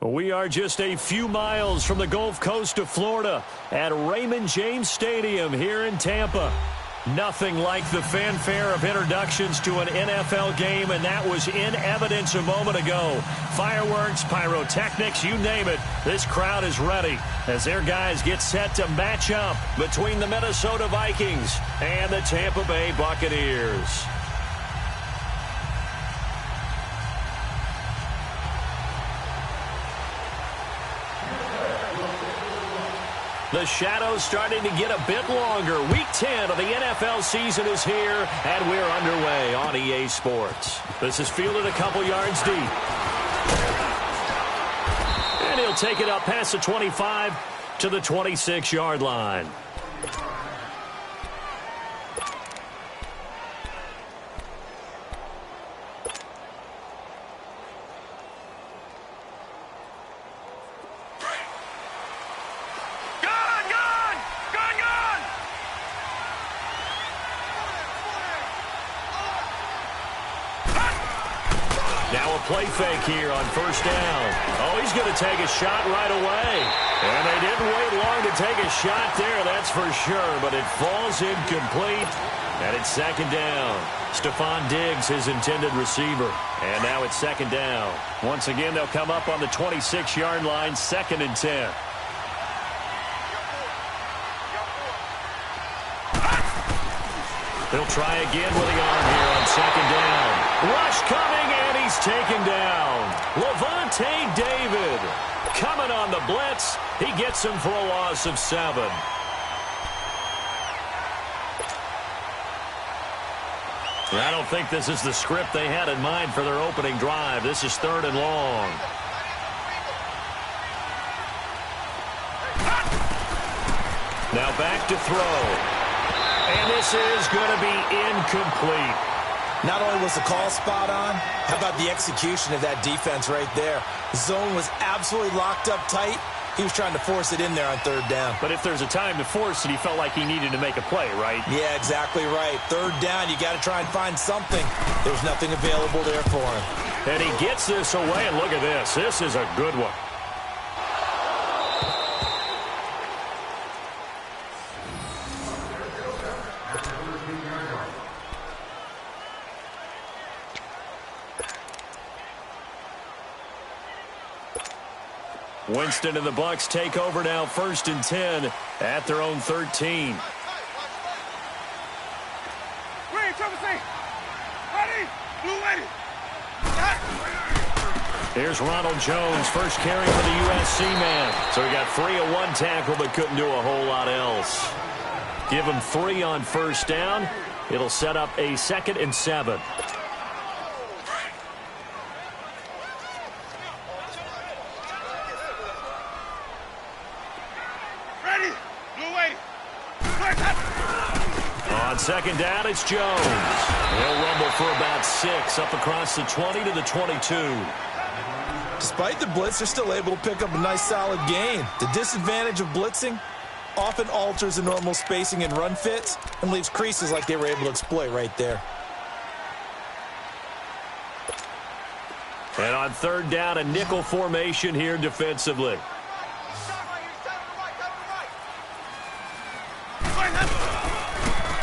We are just a few miles from the Gulf Coast of Florida at Raymond James Stadium here in Tampa. Nothing like the fanfare of introductions to an NFL game, and that was in evidence a moment ago. Fireworks, pyrotechnics, you name it. This crowd is ready as their guys get set to match up between the Minnesota Vikings and the Tampa Bay Buccaneers. The shadow's starting to get a bit longer. Week 10 of the NFL season is here, and we're underway on EA Sports. This is fielded a couple yards deep. And he'll take it up past the 25 to the 26-yard line. Play fake here on first down. Oh, he's going to take a shot right away. And they didn't wait long to take a shot there, that's for sure. But it falls incomplete, and it's second down. Stephon Diggs, his intended receiver. And now it's second down. Once again, they'll come up on the 26-yard line, 2nd and 10. They'll try again with the arm here on second down. Rush coming, and he's taken down. Levante David coming on the blitz. He gets him for a loss of 7. I don't think this is the script they had in mind for their opening drive. This is 3rd and long. Now back to throw. And this is going to be incomplete. Not only was the call spot on, how about the execution of that defense right there? The zone was absolutely locked up tight. He was trying to force it in there on 3rd down. But if there's a time to force it, he felt like he needed to make a play, right? Yeah, exactly right. 3rd down, you got to try and find something. There's nothing available there for him. And he gets this away, and look at this. This is a good one. Winston and the Bucs take over now, 1st and 10 at their own 13. Here's Ronald Jones, first carry for the USC man. So he got 3 of 1 tackle, but couldn't do a whole lot else. Give him 3 on first down. It'll set up a 2nd and 7. On second down, it's Jones. He'll rumble for about 6 up across the 20 to the 22. Despite the blitz, they're still able to pick up a nice solid gain. The disadvantage of blitzing often alters the normal spacing and run fits and leaves creases like they were able to exploit right there. And on 3rd down, a nickel formation here defensively.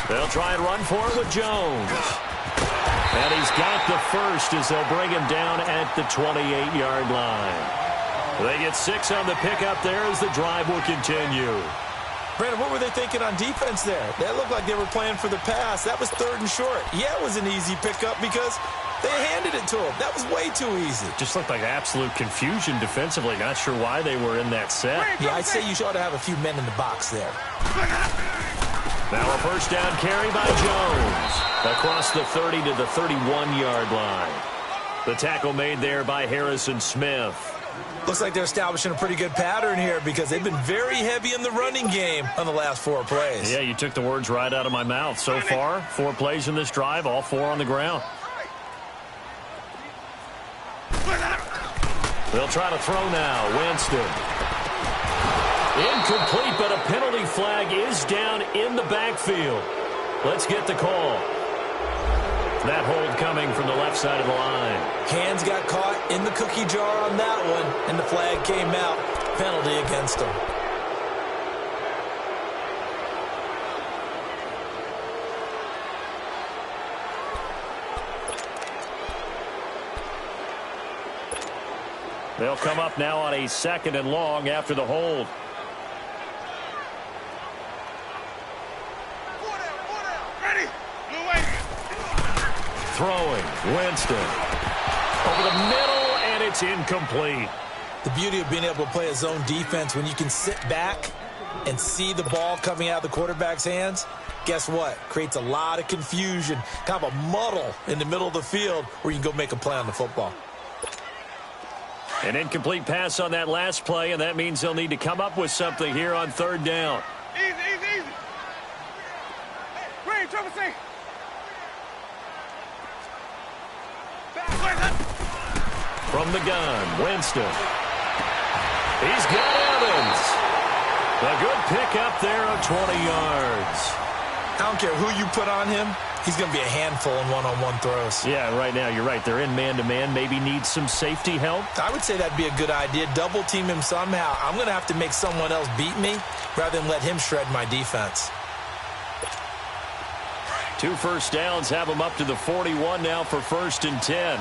They'll try and run for it with Jones. And he's got the first as they'll bring him down at the 28-yard line. They get 6 on the pickup there as the drive will continue. Brandon, what were they thinking on defense there? That looked like they were playing for the pass. That was 3rd and short. Yeah, it was an easy pickup because they handed it to him. That was way too easy. Just looked like absolute confusion defensively. Not sure why they were in that set. Yeah, I'd say you ought to have a few men in the box there. Now a first down carry by Jones. Across the 30 to the 31-yard line. The tackle made there by Harrison Smith. Looks like they're establishing a pretty good pattern here because they've been very heavy in the running game on the last 4 plays. Yeah, you took the words right out of my mouth. So far, 4 plays in this drive, all 4 on the ground. They'll try to throw now. Winston. Incomplete, but a penalty flag is down in the backfield. Let's get the call. That hold coming from the left side of the line. Hands got caught in the cookie jar on that one, and the flag came out. Penalty against him. They'll come up now on a 2nd and long after the hold. Throwing, Winston. Over the middle, and it's incomplete. The beauty of being able to play a zone defense when you can sit back and see the ball coming out of the quarterback's hands, guess what? Creates a lot of confusion, kind of a muddle in the middle of the field where you can go make a play on the football. An incomplete pass on that last play, and that means they'll need to come up with something here on 3rd down. Easy, easy, easy. Green, trouble safe. From the gun, Winston. He's got Evans. A good pick up there of 20 yards. I don't care who you put on him. He's going to be a handful in one-on-one throws. Yeah, right now, you're right. They're in man-to-man. Maybe need some safety help. I would say that'd be a good idea. Double team him somehow. I'm going to have to make someone else beat me rather than let him shred my defense. 2 first downs have them up to the 41 now for 1st and 10.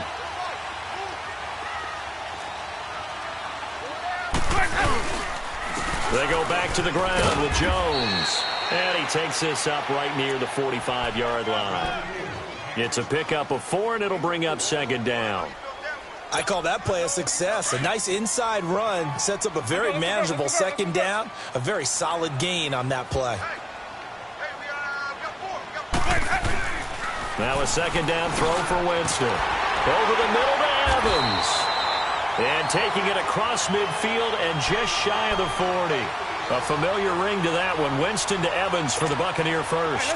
They go back to the ground with Jones. And he takes this up right near the 45-yard line. It's a pickup of 4, and it'll bring up 2nd down. I call that play a success. A nice inside run sets up a very manageable 2nd down. A very solid gain on that play. Now a 2nd down throw for Winston. Over the middle to Evans. And taking it across midfield and just shy of the 40. A familiar ring to that one. Winston to Evans for the Buccaneer first.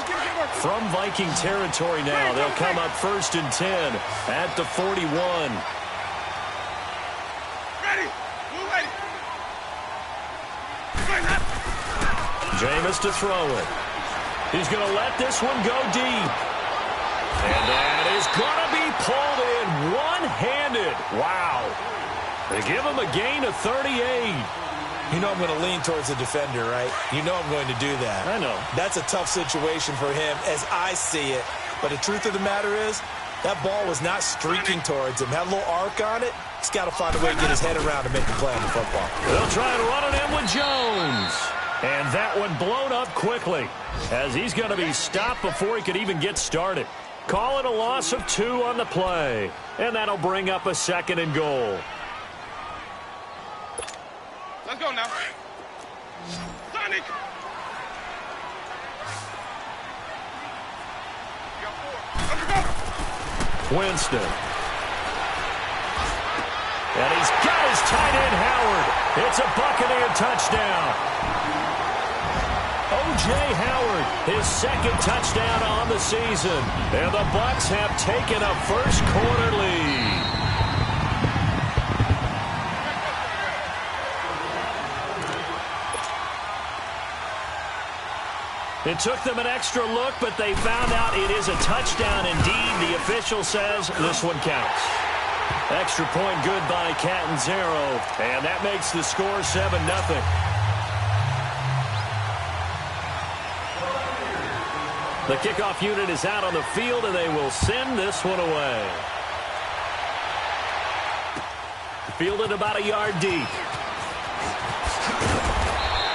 From Viking territory now, they'll come up 1st and 10 at the 41. Jameis to throw it. He's going to let this one go deep. And that is going to be pulled in one-handed. Wow. They give him a gain of 38. You know I'm going to lean towards the defender, right? You know I'm going to do that. I know. That's a tough situation for him as I see it. But the truth of the matter is, that ball was not streaking towards him. Had a little arc on it. He's got to find a way to get his head around and make the play on the football. They'll try and run it in with Jones. And that one blown up quickly as he's going to be stopped before he could even get started. Call it a loss of 2 on the play. And that'll bring up a 2nd and goal. Let's go now. Sonic. Winston. And he's got his tight end, Howard. It's a Buccaneer touchdown. O.J. Howard, his 2nd touchdown on the season. And the Bucs have taken a first-quarter lead. It took them an extra look, but they found out it is a touchdown indeed. The official says this one counts. Extra point good by Catanzaro, and that makes the score 7-0. The kickoff unit is out on the field, and they will send this one away. Fielded about a yard deep.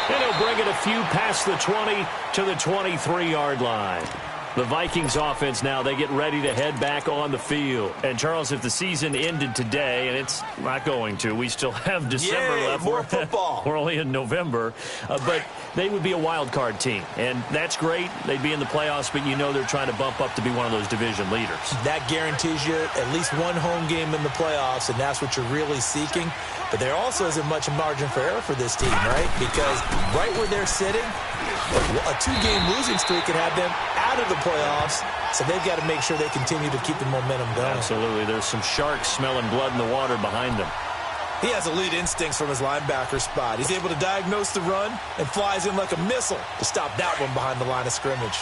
And he'll bring it a few past the 20 to the 23-yard line. The Vikings offense now, they get ready to head back on the field. And, Charles, if the season ended today, and it's not going to, we still have December left. More football. We're only in November. But they would be a wild card team. And that's great. They'd be in the playoffs, but you know they're trying to bump up to be one of those division leaders. That guarantees you at least one home game in the playoffs, and that's what you're really seeking. But there also isn't much margin for error for this team, right? Because right where they're sitting, a 2-game losing streak could have them out of the playoffs, so they've got to make sure they continue to keep the momentum going. Absolutely. There's some sharks smelling blood in the water behind them. He has elite instincts from his linebacker spot. He's able to diagnose the run and flies in like a missile to stop that one behind the line of scrimmage.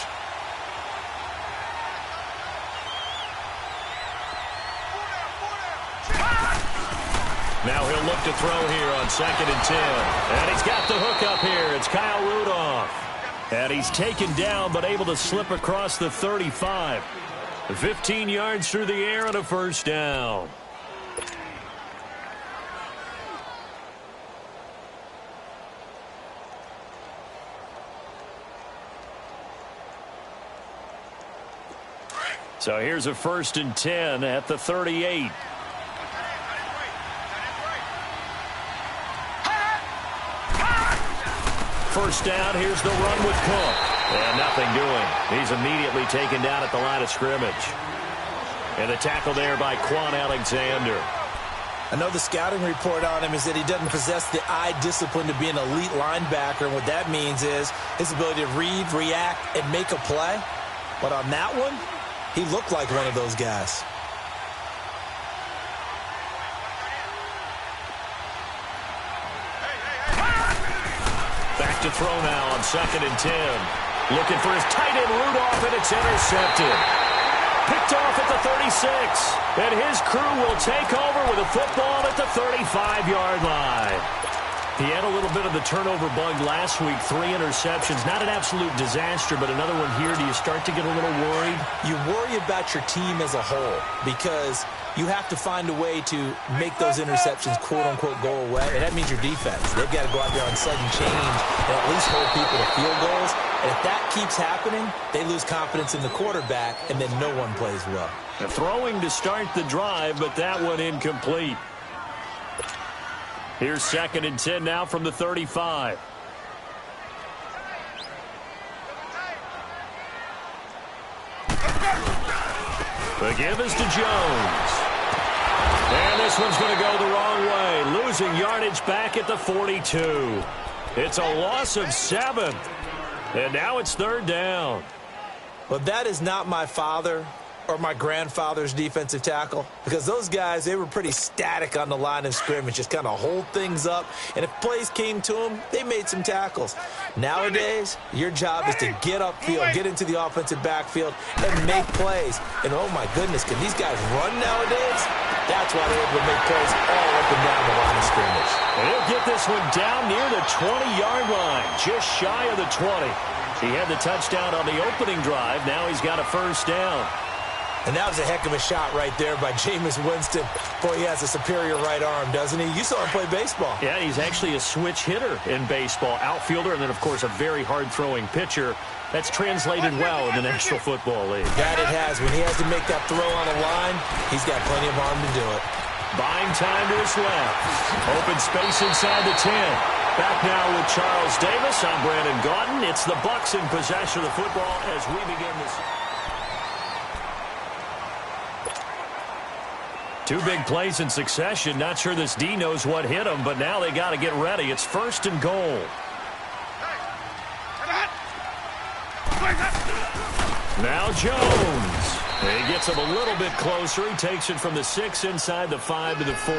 to throw here on 2nd and 10. And he's got the hook up here. It's Kyle Rudolph. And he's taken down but able to slip across the 35. 15 yards through the air and a first down. So here's a 1st and 10 at the 38. First down, here's the run with Cook. And nothing doing. He's immediately taken down at the line of scrimmage. And the tackle there by Quan Alexander. I know the scouting report on him is that he doesn't possess the eye discipline to be an elite linebacker. And what that means is his ability to read, react, and make a play. But on that one, he looked like one of those guys. Back to throw now on 2nd and 10. Looking for his tight end Rudolph, and it's intercepted. Picked off at the 36. And his crew will take over with a football at the 35-yard line. He had a little bit of the turnover bug last week. 3 interceptions. Not an absolute disaster, but another one here. Do you start to get a little worried? You worry about your team as a whole because you have to find a way to make those interceptions, quote-unquote, go away. And that means your defense. They've got to go out there on sudden change and at least hold people to field goals. And if that keeps happening, they lose confidence in the quarterback, and then no one plays well. The throwing to start the drive, but that one incomplete. Here's 2nd and 10 now from the 35. The give is to Jones. And this one's going to go the wrong way. Losing yardage back at the 42. It's a loss of 7. And now it's 3rd down. Well, that is not my father or my grandfather's defensive tackle, because those guys, they were pretty static on the line of scrimmage, just kind of hold things up, and if plays came to them, they made some tackles. Nowadays, your job is to get upfield, get into the offensive backfield, and make plays. And oh my goodness, can these guys run nowadays? That's why they're able to make plays all up and down the line of scrimmage. And he'll get this one down near the 20-yard line, just shy of the 20. He had the touchdown on the opening drive. Now he's got a first down. And that was a heck of a shot right there by Jameis Winston. Boy, he has a superior right arm, doesn't he? You saw him play baseball. Yeah, he's actually a switch hitter in baseball. Outfielder, and then, of course, a very hard-throwing pitcher. That's translated well in the National Football League. That it has. When he has to make that throw on a line, he's got plenty of arm to do it. Buying time to his left. Open space inside the 10. Back now with Charles Davis. I'm Brandon Gaudin. It's the Bucs in possession of the football as we begin this. 2 big plays in succession. Not sure this D knows what hit him, but now they got to get ready. It's 1st and goal. Now Jones. He gets him a little bit closer. He takes it from the 6 inside the 5 to the 4.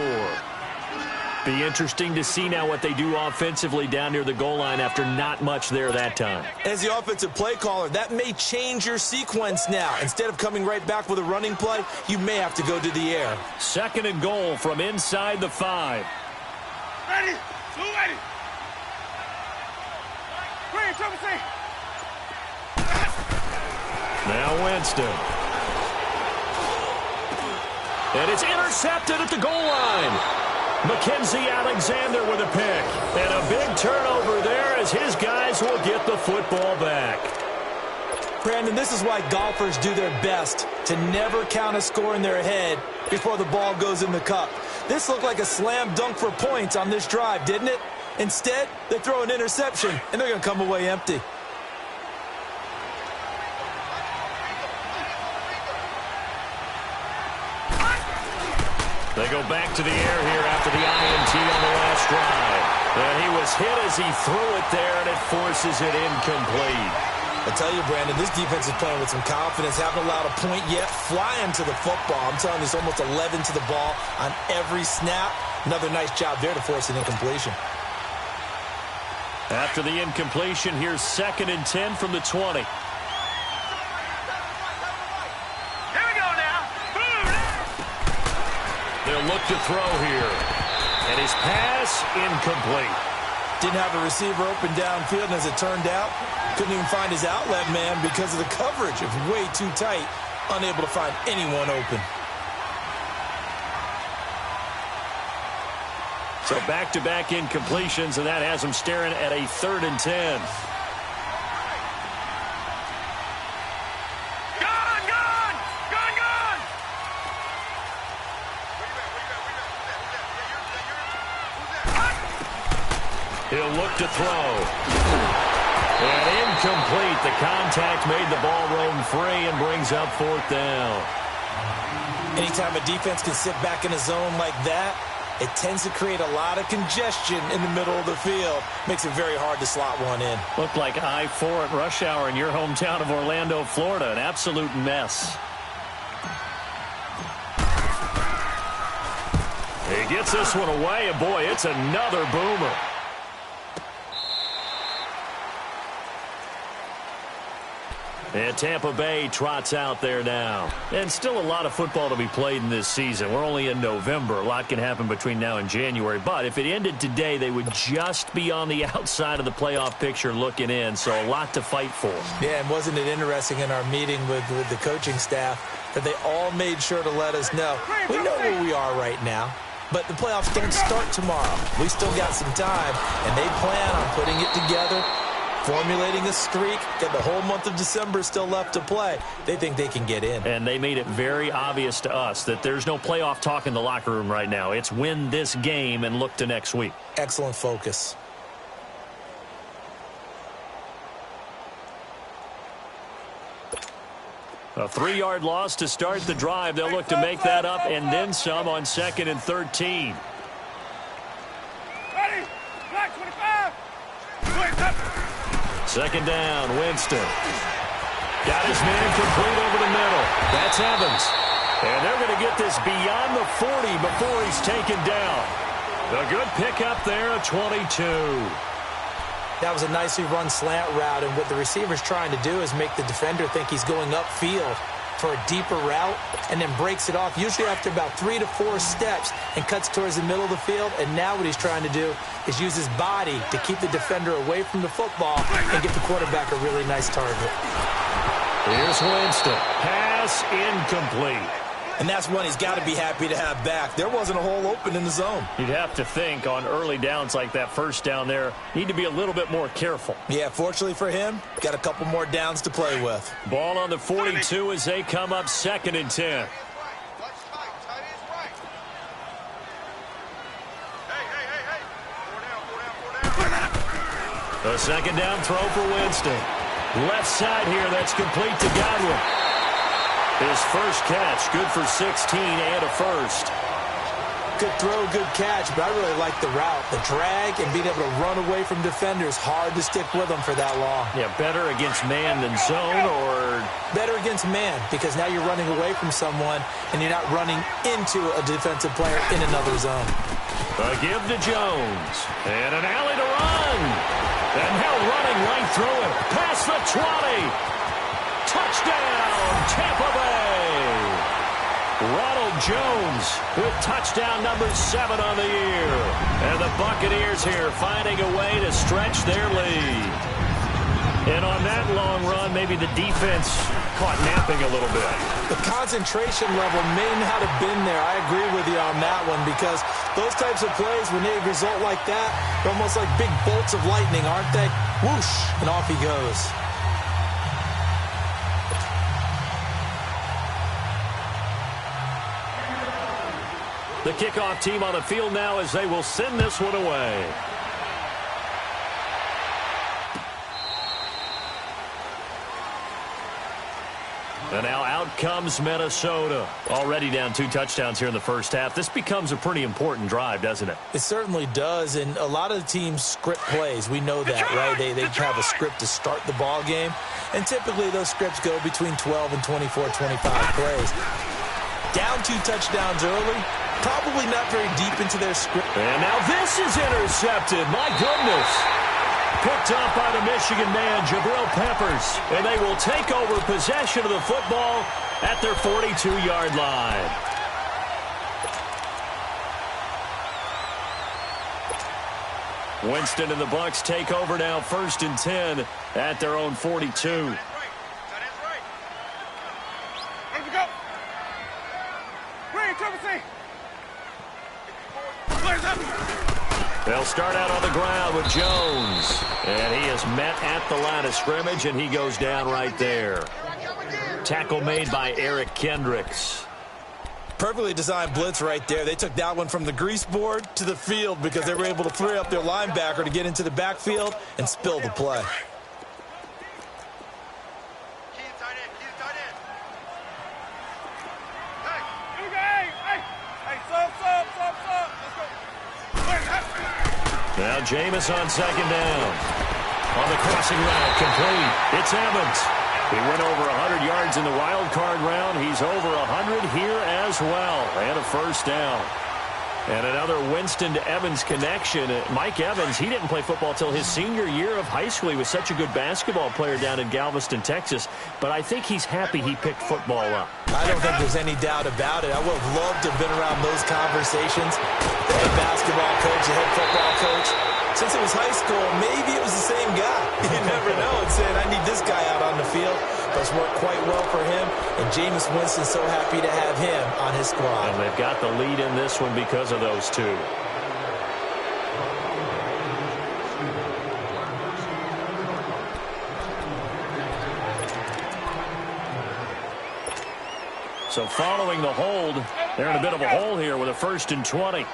Be interesting to see now what they do offensively down near the goal line after not much there that time. As the offensive play caller, that may change your sequence now. Instead of coming right back with a running play, you may have to go to the air. 2nd and goal from inside the 5. Ready. 2 ready. Green, triple C. Now Winston. And it's intercepted at the goal line. Mackenzie Alexander with a pick. And a big turnover there as his guys will get the football back. Brandon, this is why golfers do their best to never count a score in their head before the ball goes in the cup. This looked like a slam dunk for points on this drive, didn't it? Instead, they throw an interception, and they're going to come away empty. They go back to the air here after the INT on the last drive. And he was hit as he threw it there, and it forces it incomplete. I tell you, Brandon, this defense is playing with some confidence. Haven't allowed a point yet. Flying to the football. I'm telling you, it's almost 11 to the ball on every snap. Another nice job there to force an incompletion. After the incompletion, here's 2nd and 10 from the 20. Here we go now. They'll look to throw here. And his pass incomplete. Didn't have a receiver open downfield, and as it turned out, couldn't even find his outlet man because of the coverage. It was way too tight, unable to find anyone open. So back-to-back incompletions, and that has him staring at a 3rd and 10. He'll look to throw. And incomplete. The contact made the ball roam free and brings up 4th down. Anytime a defense can sit back in a zone like that, it tends to create a lot of congestion in the middle of the field. Makes it very hard to slot one in. Looked like I-4 at rush hour in your hometown of Orlando, Florida. An absolute mess. He gets this one away, and boy, it's another boomer. And Tampa Bay trots out there now. And still a lot of football to be played in this season. We're only in November. A lot can happen between now and January. But if it ended today, they would just be on the outside of the playoff picture looking in. So a lot to fight for. Yeah, and wasn't it interesting in our meeting with the coaching staff that they all made sure to let us know, we know where we are right now, but the playoffs don't start tomorrow. We still got some time, and they plan on putting it together, formulating a streak, got the whole month of December still left to play. They think they can get in. And they made it very obvious to us that there's no playoff talk in the locker room right now. It's win this game and look to next week. Excellent focus. A 3-yard loss to start the drive. They'll look to make that up and then some on 2nd and 13. Ready? Black 25. Second down, Winston. Got his man complete over the middle. That's Evans. And they're going to get this beyond the 40 before he's taken down. A good pickup there, a 22. That was a nicely run slant route, and what the receiver's trying to do is make the defender think he's going upfield for a deeper route and then breaks it off, usually after about 3 to 4 steps, and cuts towards the middle of the field. And now what he's trying to do is use his body to keep the defender away from the football and get the quarterback a really nice target. Here's Winston. Pass incomplete. And that's one he's got to be happy to have back. There wasn't a hole open in the zone. You'd have to think on early downs like that first down there, need to be a little bit more careful. Yeah, fortunately for him, got a couple more downs to play with. Ball on the 42 as they come up 2nd and 10. A second down throw for Winston. Left side here, that's complete to Godwin. His first catch, good for 16 and a first. Good throw, good catch, but I really like the route. The drag and being able to run away from defenders, hard to stick with them for that long. Yeah, better against man than zone, or? Better against man, because now you're running away from someone and you're not running into a defensive player in another zone. A give to Jones. And an alley to run. And now running right through it. Past the 20. Touchdown, Tampa Bay. Ronald Jones with touchdown number 7 on the year. And the Buccaneers here finding a way to stretch their lead. And on that long run, maybe the defense caught napping a little bit. The concentration level may not have been there. I agree with you on that one, because those types of plays, when they result like that, they're almost like big bolts of lightning, aren't they? Whoosh, and off he goes. The kickoff team on the field now as they will send this one away. And now out comes Minnesota. Already down 2 touchdowns here in the first half. This becomes a pretty important drive, doesn't it? It certainly does, and a lot of the teams script plays. We know that, right? They have a script to start the ball game, and typically those scripts go between 12 and 24, 25 plays. Down 2 touchdowns early, probably not very deep into their script. And now this is intercepted. My goodness. Picked up by the Michigan man, Jabril Peppers. And they will take over possession of the football at their 42-yard line. Winston and the Bucks take over now, 1st and 10 at their own 42. They'll start out on the ground with Jones. And he is met at the line of scrimmage, and he goes down right there. Tackle made by Eric Kendricks. Perfectly designed blitz right there. They took that one from the grease board to the field because they were able to free up their linebacker to get into the backfield and spill the play. Now Jameis on 2nd down. On the crossing route, complete. It's Evans. He went over 100 yards in the wild card round. He's over 100 here as well. And a 1st down. And another Winston to Evans connection. Mike Evans, he didn't play football till his senior year of high school. He was such a good basketball player down in Galveston, Texas. But I think he's happy he picked football up. I don't think there's any doubt about it. I would have loved to have been around those conversations. The head basketball coach, the head football coach. Since it was high school, maybe it was the same guy. You never know. And saying, I need this guy out on the field. But it's worked quite well for him. And Jameis Winston's so happy to have him on his squad. And they've got the lead in this one because of those two. So following the hold, they're in a bit of a hole here with a 1st and 20.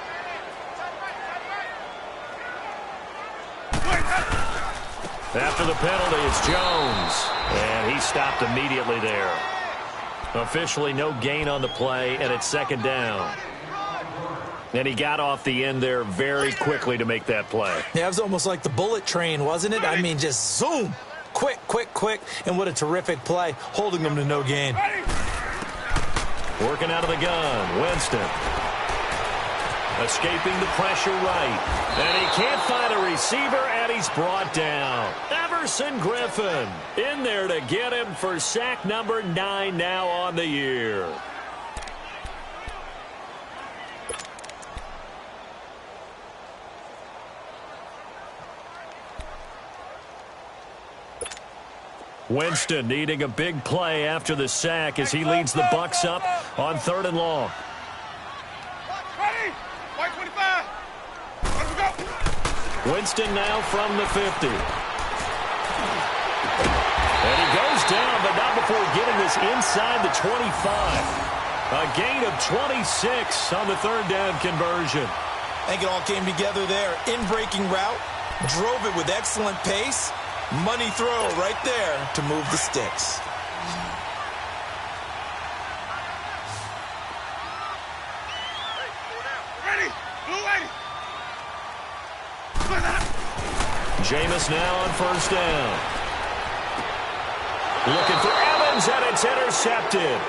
After the penalty, it's Jones. And he stopped immediately there. Officially no gain on the play, and it's 2nd down. And he got off the end there very quickly to make that play. Yeah, it was almost like the bullet train, wasn't it? I mean, just zoom. Quick, quick, quick. And what a terrific play, holding them to no gain. Working out of the gun, Winston. Escaping the pressure right. And he can't find a receiver, and he's brought down. Everson Griffin in there to get him for sack number 9 now on the year. Winston needing a big play after the sack as he leads the Bucs up on 3rd and long. Winston now from the 50. And he goes down, but not before getting this inside the 25. A gain of 26 on the 3rd down conversion. I think it all came together there. In-breaking route, drove it with excellent pace. Money throw right there to move the sticks. Jameis now on 1st down. Looking for Evans, and it's intercepted.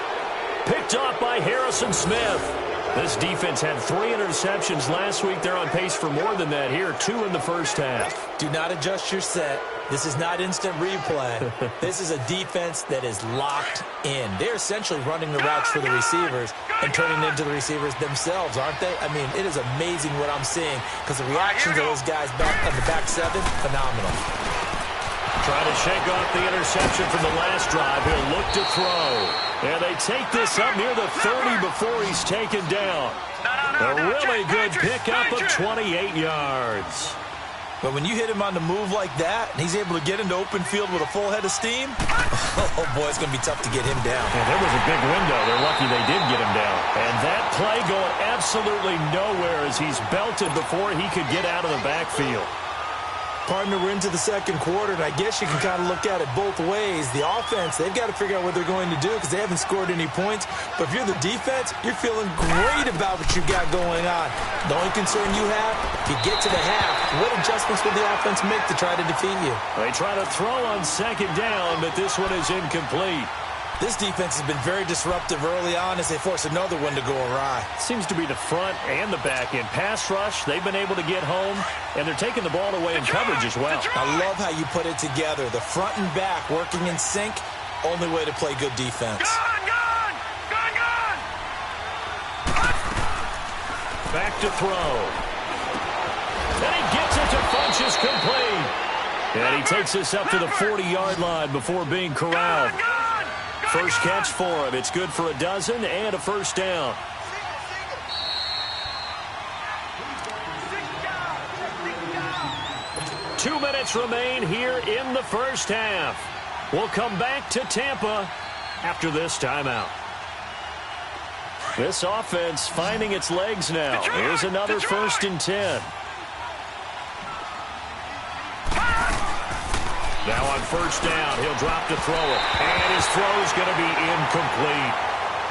Picked off by Harrison Smith. This defense had 3 interceptions last week. They're on pace for more than that here, 2 in the 1st half. Do not adjust your set. This is not instant replay. This is a defense that is locked in. They're essentially running the routes for the receivers and turning it into the receivers themselves, aren't they? I mean, it is amazing what I'm seeing because the reactions of those guys back on the back 7, phenomenal. Trying to shake off the interception from the last drive. He'll look to throw. And they take this up near the 30 before he's taken down. A really good pickup of 28 yards. But when you hit him on the move like that, and he's able to get into open field with a full head of steam, oh boy, it's going to be tough to get him down. Yeah, there was a big window. They're lucky they did get him down. And that play going absolutely nowhere as he's belted before he could get out of the backfield. Partner, we're into the 2nd quarter, and I guess you can kind of look at it both ways. The offense, they've got to figure out what they're going to do because they haven't scored any points. But if you're the defense, you're feeling great about what you've got going on. The only concern you have, if you get to the half, what adjustments will the offense make to try to defeat you? They try to throw on 2nd down, but this one is incomplete. This defense has been very disruptive early on as they force another one to go awry. Seems to be the front and the back end. Pass rush, they've been able to get home, and they're taking the ball away in coverage as well. I love how you put it together. The front and back working in sync, only way to play good defense. Gun! Back to throw. And he gets it to pitch is complete. And he takes us up to the 40-yard line before being corralled. First catch for him. It's good for a dozen and a first down. Two minutes remain here in the first half. We'll come back to Tampa after this timeout. This offense finding its legs now. Here's another 1st and 10. Now on first down, he'll drop to throw it. And his throw's going to be incomplete.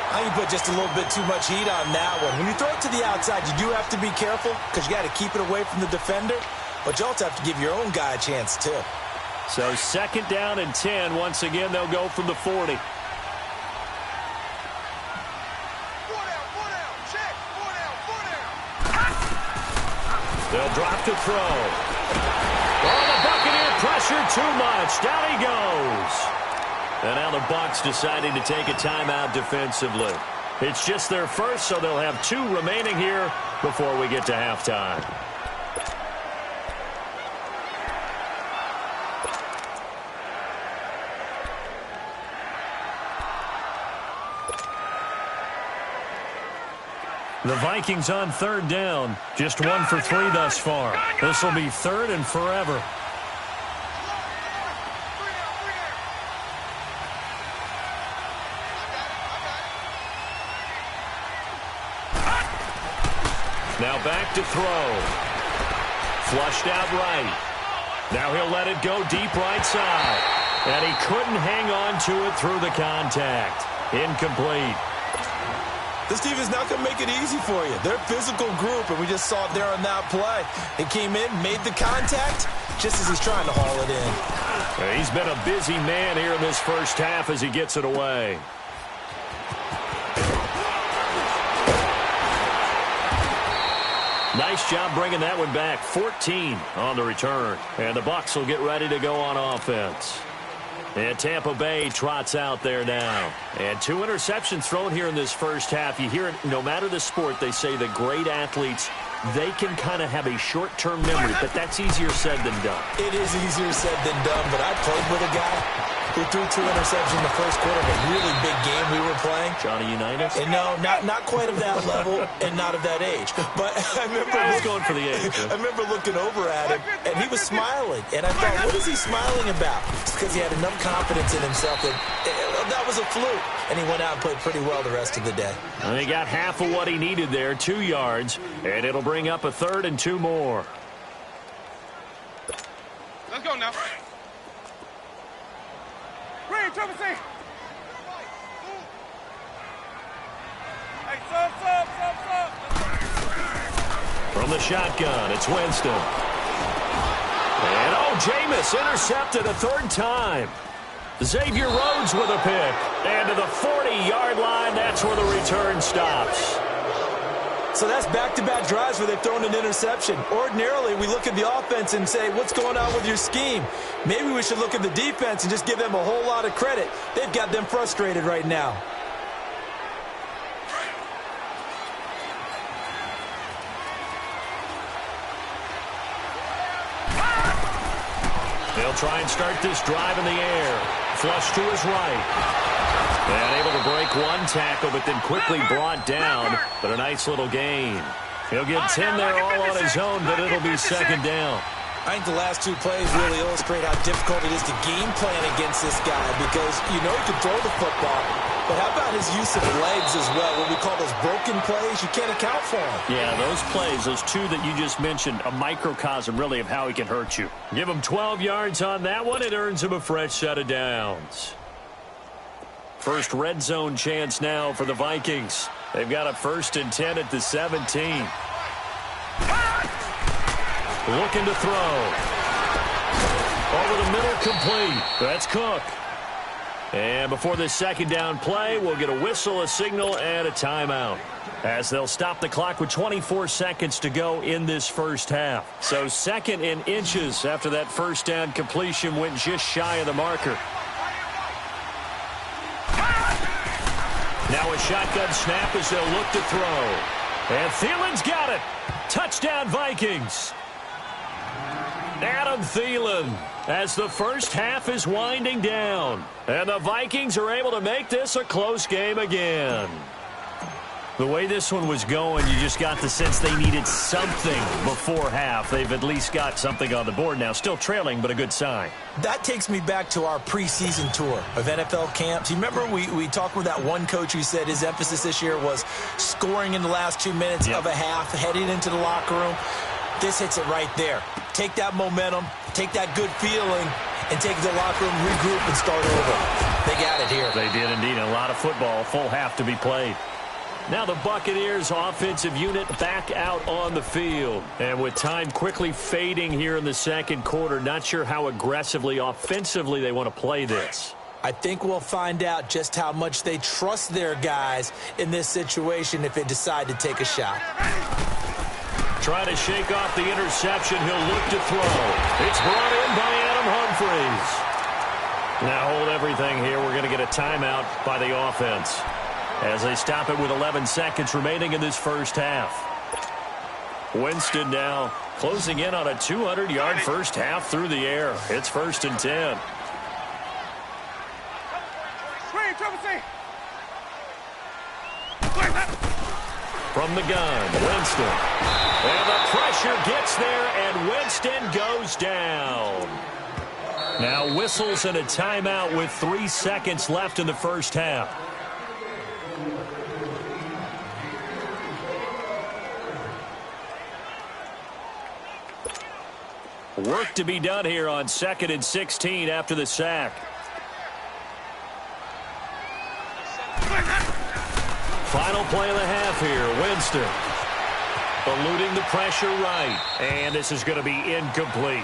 I think you put just a little bit too much heat on that one. When you throw it to the outside, you do have to be careful because you got to keep it away from the defender. But you also have to give your own guy a chance, too. So 2nd down and 10. Once again, they'll go from the 40. They'll drop to throw. Oh, the Buccaneer pressure too much. Down he goes. And now the Bucs deciding to take a timeout defensively. It's just their first, so they'll have 2 remaining here before we get to halftime. The Vikings on 3rd down. Just 1 for 3 thus far. This will be 3rd and forever. Now back to throw. Flushed out right. Now he'll let it go deep right side. And he couldn't hang on to it through the contact. Incomplete. This team is not going to make it easy for you. They're a physical group, and we just saw it there on that play. He came in, made the contact, just as he's trying to haul it in. He's been a busy man here in this first half as he gets it away. Nice job bringing that one back. 14 on the return. And the Bucs will get ready to go on offense. And Tampa Bay trots out there now. And 2 interceptions thrown here in this first half. You hear it, no matter the sport, they say that great athletes, they can kind of have a short-term memory, but that's easier said than done. It is easier said than done, but I played with a guy who threw 2 interceptions in the first quarter of a really big game we were playing. Johnny Unitas? And no, not quite of that level and not of that age. But I remember I was going for the age. I remember looking over at him, and he was smiling. And I thought, what is he smiling about? It's because he had enough confidence in himself that was a fluke. And he went out and played pretty well the rest of the day. And he got half of what he needed there, 2 yards. And it'll bring up a 3rd and 2 more. Let's go now. Green, triple C. Hey, sub. From the shotgun, it's Winston. And, Jameis intercepted a 3rd time. Xavier Rhodes with a pick. And to the 40-yard line, that's where the return stops. So that's back-to-back drives where they've thrown an interception. Ordinarily, we look at the offense and say, what's going on with your scheme? Maybe we should look at the defense and just give them a whole lot of credit. They've got them frustrated right now. They'll try and start this drive in the air. Flush to his right. And able to break one tackle, but then quickly brought down. But a nice little gain. He'll get 10 there all on his own, but it'll be 2nd down. I think the last 2 plays really illustrate how difficult it is to game plan against this guy because you know he can throw the football, but how about his use of legs as well? What we call those broken plays, you can't account for them. Yeah, those plays, those 2 that you just mentioned, a microcosm really of how he can hurt you. Give him 12 yards on that one. It earns him a fresh set of downs. First red zone chance now for the Vikings. They've got a 1st and 10 at the 17. Looking to throw. Over the middle, complete. That's Cook. And before this 2nd down play, we'll get a whistle, a signal, and a timeout. As they'll stop the clock with 24 seconds to go in this first half. So 2nd in inches after that 1st down completion went just shy of the marker. Now a shotgun snap as they'll look to throw. And Thielen's got it. Touchdown, Vikings. Adam Thielen as the first half is winding down. And the Vikings are able to make this a close game again. The way this one was going, you just got the sense they needed something before half. They've at least got something on the board now. Still trailing, but a good sign. That takes me back to our preseason tour of NFL camps. You remember we talked with that one coach who said his emphasis this year was scoring in the last 2 minutes of a half, heading into the locker room. This hits it right there. Take that momentum, take that good feeling, and take the locker room, regroup, and start over. They got it here. They did indeed. A lot of football, full half to be played. Now the Buccaneers offensive unit back out on the field. And with time quickly fading here in the second quarter, not sure how aggressively, offensively they want to play this. I think we'll find out just how much they trust their guys in this situation if they decide to take a shot. Trying to shake off the interception. He'll look to throw. It's brought in by Adam Humphries. Now hold everything here. We're going to get a timeout by the offense as they stop it with 11 seconds remaining in this first half. Winston now closing in on a 200-yard first half through the air. It's 1st and 10. From the gun, Winston. And the pressure gets there, and Winston goes down. Now whistles and a timeout with 3 seconds left in the first half. Work to be done here on 2nd and 16 after the sack. Final play of the half here. Winston eluding the pressure right. And this is going to be incomplete.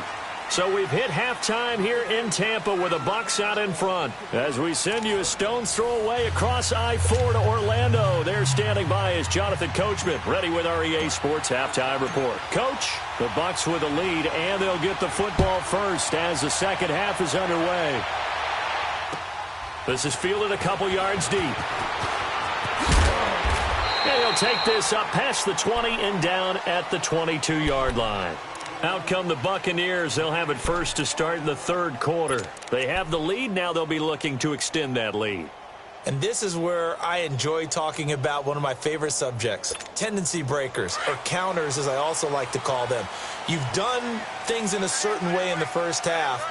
So we've hit halftime here in Tampa with the Bucs out in front. As we send you a stone's throw away across I-4 to Orlando. There standing by is Jonathan Coachman, ready with our EA Sports Halftime Report. Coach, the Bucs with the lead, and they'll get the football first as the second half is underway. This is fielded a couple yards deep. And he'll take this up past the 20 and down at the 22-yard line. Out come the Buccaneers. They'll have it first to start in the third quarter. They have the lead. Now they'll be looking to extend that lead. And this is where I enjoy talking about one of my favorite subjects, tendency breakers, or counters as I also like to call them. You've done things in a certain way in the first half,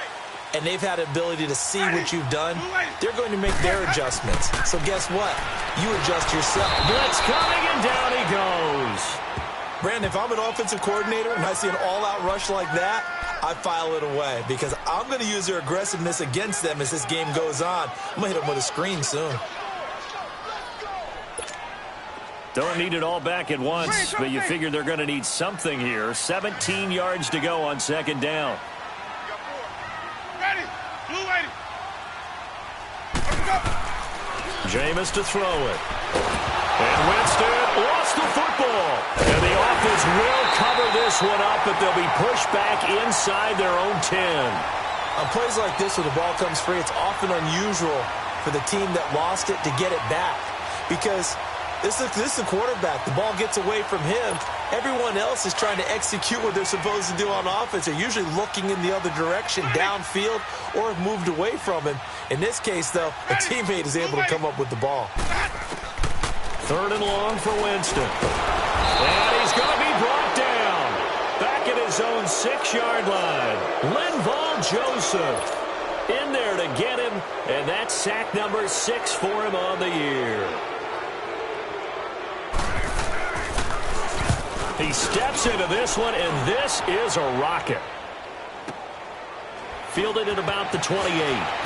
and they've had the ability to see what you've done. They're going to make their adjustments. So guess what? You adjust yourself. Blitz coming, and down he goes. Brandon, if I'm an offensive coordinator and I see an all-out rush like that, I file it away because I'm going to use their aggressiveness against them as this game goes on. I'm going to hit them with a screen soon. Don't need it all back at once, but you figure they're going to need something here. 17 yards to go on second down. Ready. Blue lady. Jameis to throw it. And Winston lost the football. And the offense will cover this one up, but they'll be pushed back inside their own 10. On plays like this where the ball comes free, it's often unusual for the team that lost it to get it back. Because this is a quarterback. The ball gets away from him. Everyone else is trying to execute what they're supposed to do on offense. They're usually looking in the other direction, downfield, or have moved away from him. In this case, though, a teammate is able to come up with the ball. Third and long for Winston. And he's going to be brought down. Back at his own 6-yard line. Linval Joseph in there to get him. And that's sack number 6 for him on the year. He steps into this one, and this is a rocket. Fielded at about the 28.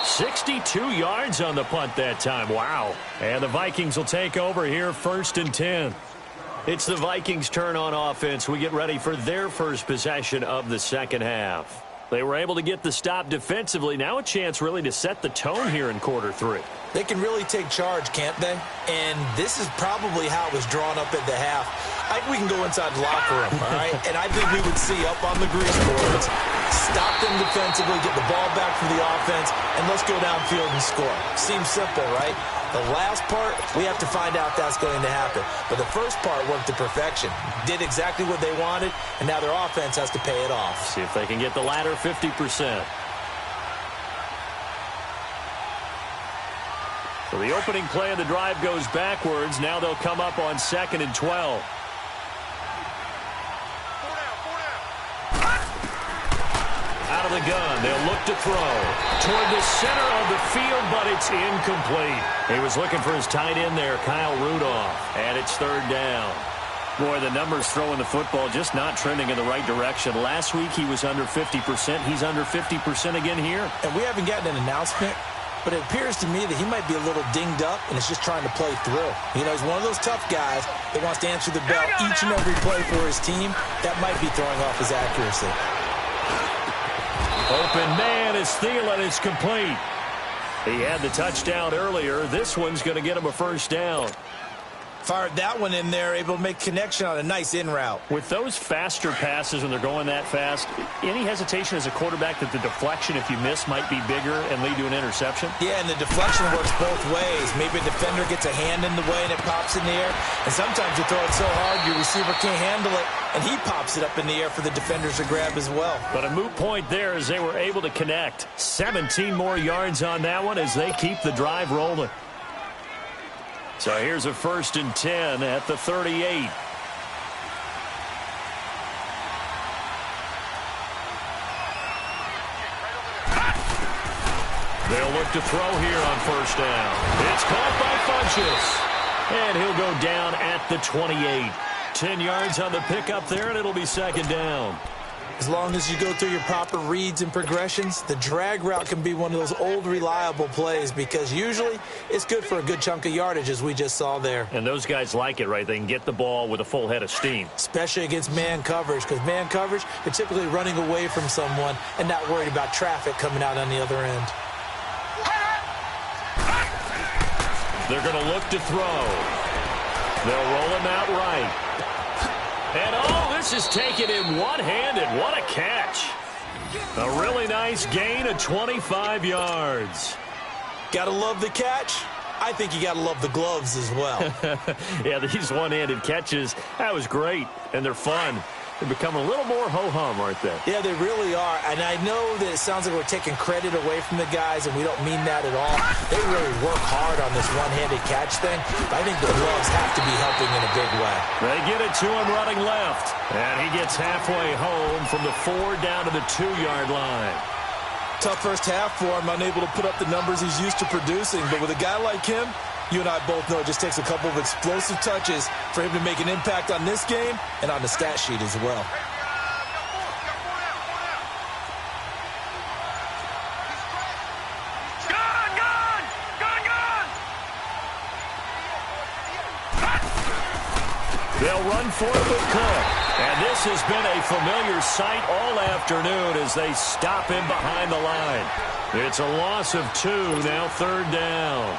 62 yards on the punt that time. Wow. And the Vikings will take over here, 1st and 10. It's the Vikings' turn on offense. We get ready for their first possession of the second half. They were able to get the stop defensively. Now a chance really to set the tone here in quarter 3. They can really take charge, can't they? And this is probably how it was drawn up at the half. I think we can go inside the locker room, all right? And I think we would see up on the grease boards, stop them defensively, get the ball back from the offense, and let's go downfield and score. Seems simple, right? The last part, we have to find out if that's going to happen. But the first part worked to perfection. Did exactly what they wanted, and now their offense has to pay it off. See if they can get the latter 50%. So the opening play of the drive goes backwards. Now they'll come up on 2nd and 12. Out of the gun, they'll look to throw toward the center of the field, but it's incomplete. He was looking for his tight end there, Kyle Rudolph, and it's 3rd down. Boy, the numbers throwing the football just not trending in the right direction. Last week he was under 50%. He's under 50% again here. And we haven't gotten an announcement, but it appears to me that he might be a little dinged up and is just trying to play through. You know, he's one of those tough guys that wants to answer the bell each and every play for his team. That might be throwing off his accuracy. Open man is Thielen. It's complete. He had the touchdown earlier. This one's going to get him a 1st down. Fired that one in there, able to make connection on a nice in route. With those faster passes when they're going that fast, any hesitation as a quarterback that the deflection, if you miss, might be bigger and lead to an interception? Yeah, and the deflection works both ways. Maybe a defender gets a hand in the way and it pops in the air. And sometimes you throw it so hard your receiver can't handle it, and he pops it up in the air for the defenders to grab as well. But a moot point there as they were able to connect. 17 more yards on that one as they keep the drive rolling. So here's a 1st and 10 at the 38. They'll look to throw here on 1st down. It's caught by Funchess. And he'll go down at the 28. 10 yards on the pickup there, and it'll be 2nd down. As long as you go through your proper reads and progressions, the drag route can be one of those old reliable plays because usually it's good for a good chunk of yardage as we just saw there. And those guys like it, right? They can get the ball with a full head of steam. Especially against man coverage, because man coverage, they're typically running away from someone and not worried about traffic coming out on the other end. They're going to look to throw. They'll roll him out right. And, oh, this is taken in one-handed. What a catch. A really nice gain of 25 yards. Gotta love the catch. I think you gotta love the gloves as well. Yeah, these one-handed catches, that was great, and they're fun. They're becoming a little more ho-hum, aren't they? Yeah, they really are. And I know that it sounds like we're taking credit away from the guys, and we don't mean that at all. They really work hard on this one-handed catch thing. But I think the gloves have to be helping in a big way. They get it to him running left. And he gets halfway home from the 4 down to the 2-yard line. Tough first half for him, unable to put up the numbers he's used to producing. But with a guy like him, you and I both know it just takes a couple of explosive touches for him to make an impact on this game and on the stat sheet as well. They'll run for it with Cook. And this has been a familiar sight all afternoon as they stop him behind the line. It's a loss of 2, now 3rd down.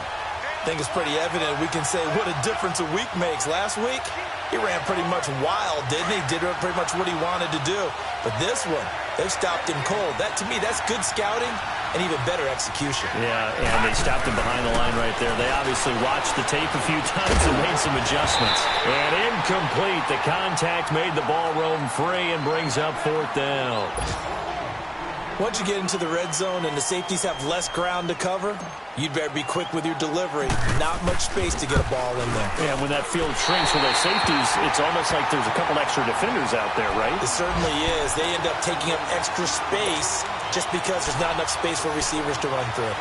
I think it's pretty evident. We can say what a difference a week makes. Last week, he ran pretty much wild, didn't he? Did pretty much what he wanted to do. But this one, they stopped him cold. That, to me, that's good scouting and even better execution. Yeah, and they stopped him behind the line right there. They obviously watched the tape a few times and made some adjustments. And incomplete. The contact made the ball roam free and brings up 4th down. Once you get into the red zone and the safeties have less ground to cover, you'd better be quick with your delivery. Not much space to get a ball in there. Yeah, when that field shrinks with those safeties, it's almost like there's a couple extra defenders out there, right? It certainly is. They end up taking up extra space just because there's not enough space for receivers to run through.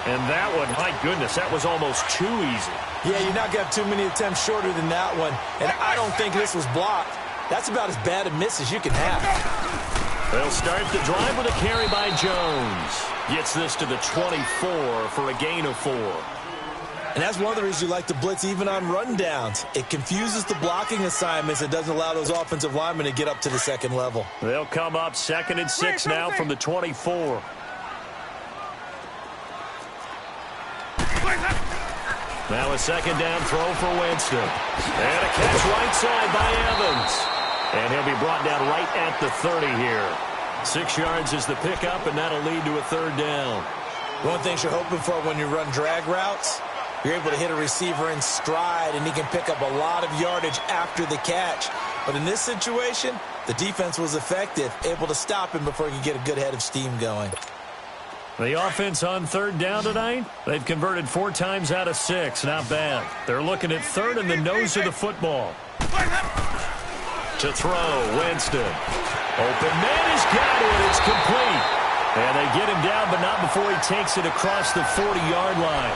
And that one, my goodness, that was almost too easy. Yeah, you're not going to have too many attempts shorter than that one. And I don't think this was blocked. That's about as bad a miss as you can have. They'll start the drive with a carry by Jones. Gets this to the 24 for a gain of 4. And that's one of the reasons you like to blitz even on rundowns. It confuses the blocking assignments and doesn't allow those offensive linemen to get up to the second level. They'll come up 2nd and 6 now from the 24. Now a 2nd down throw for Winston. And a catch right side by Evans. And he'll be brought down right at the 30 here. 6 yards is the pickup, and that'll lead to a 3rd down. One of the things you're hoping for when you run drag routes You're able to hit a receiver in stride, and he can pick up a lot of yardage after the catch. But in this situation, the defense was effective, able to stop him before he could get a good head of steam going. The offense on third down tonight, they've converted 4 times out of 6. Not bad. They're looking at third in the nose of the football. To throw, Winston. Open man has got it. It's complete. And they get him down, but not before he takes it across the 40-yard line.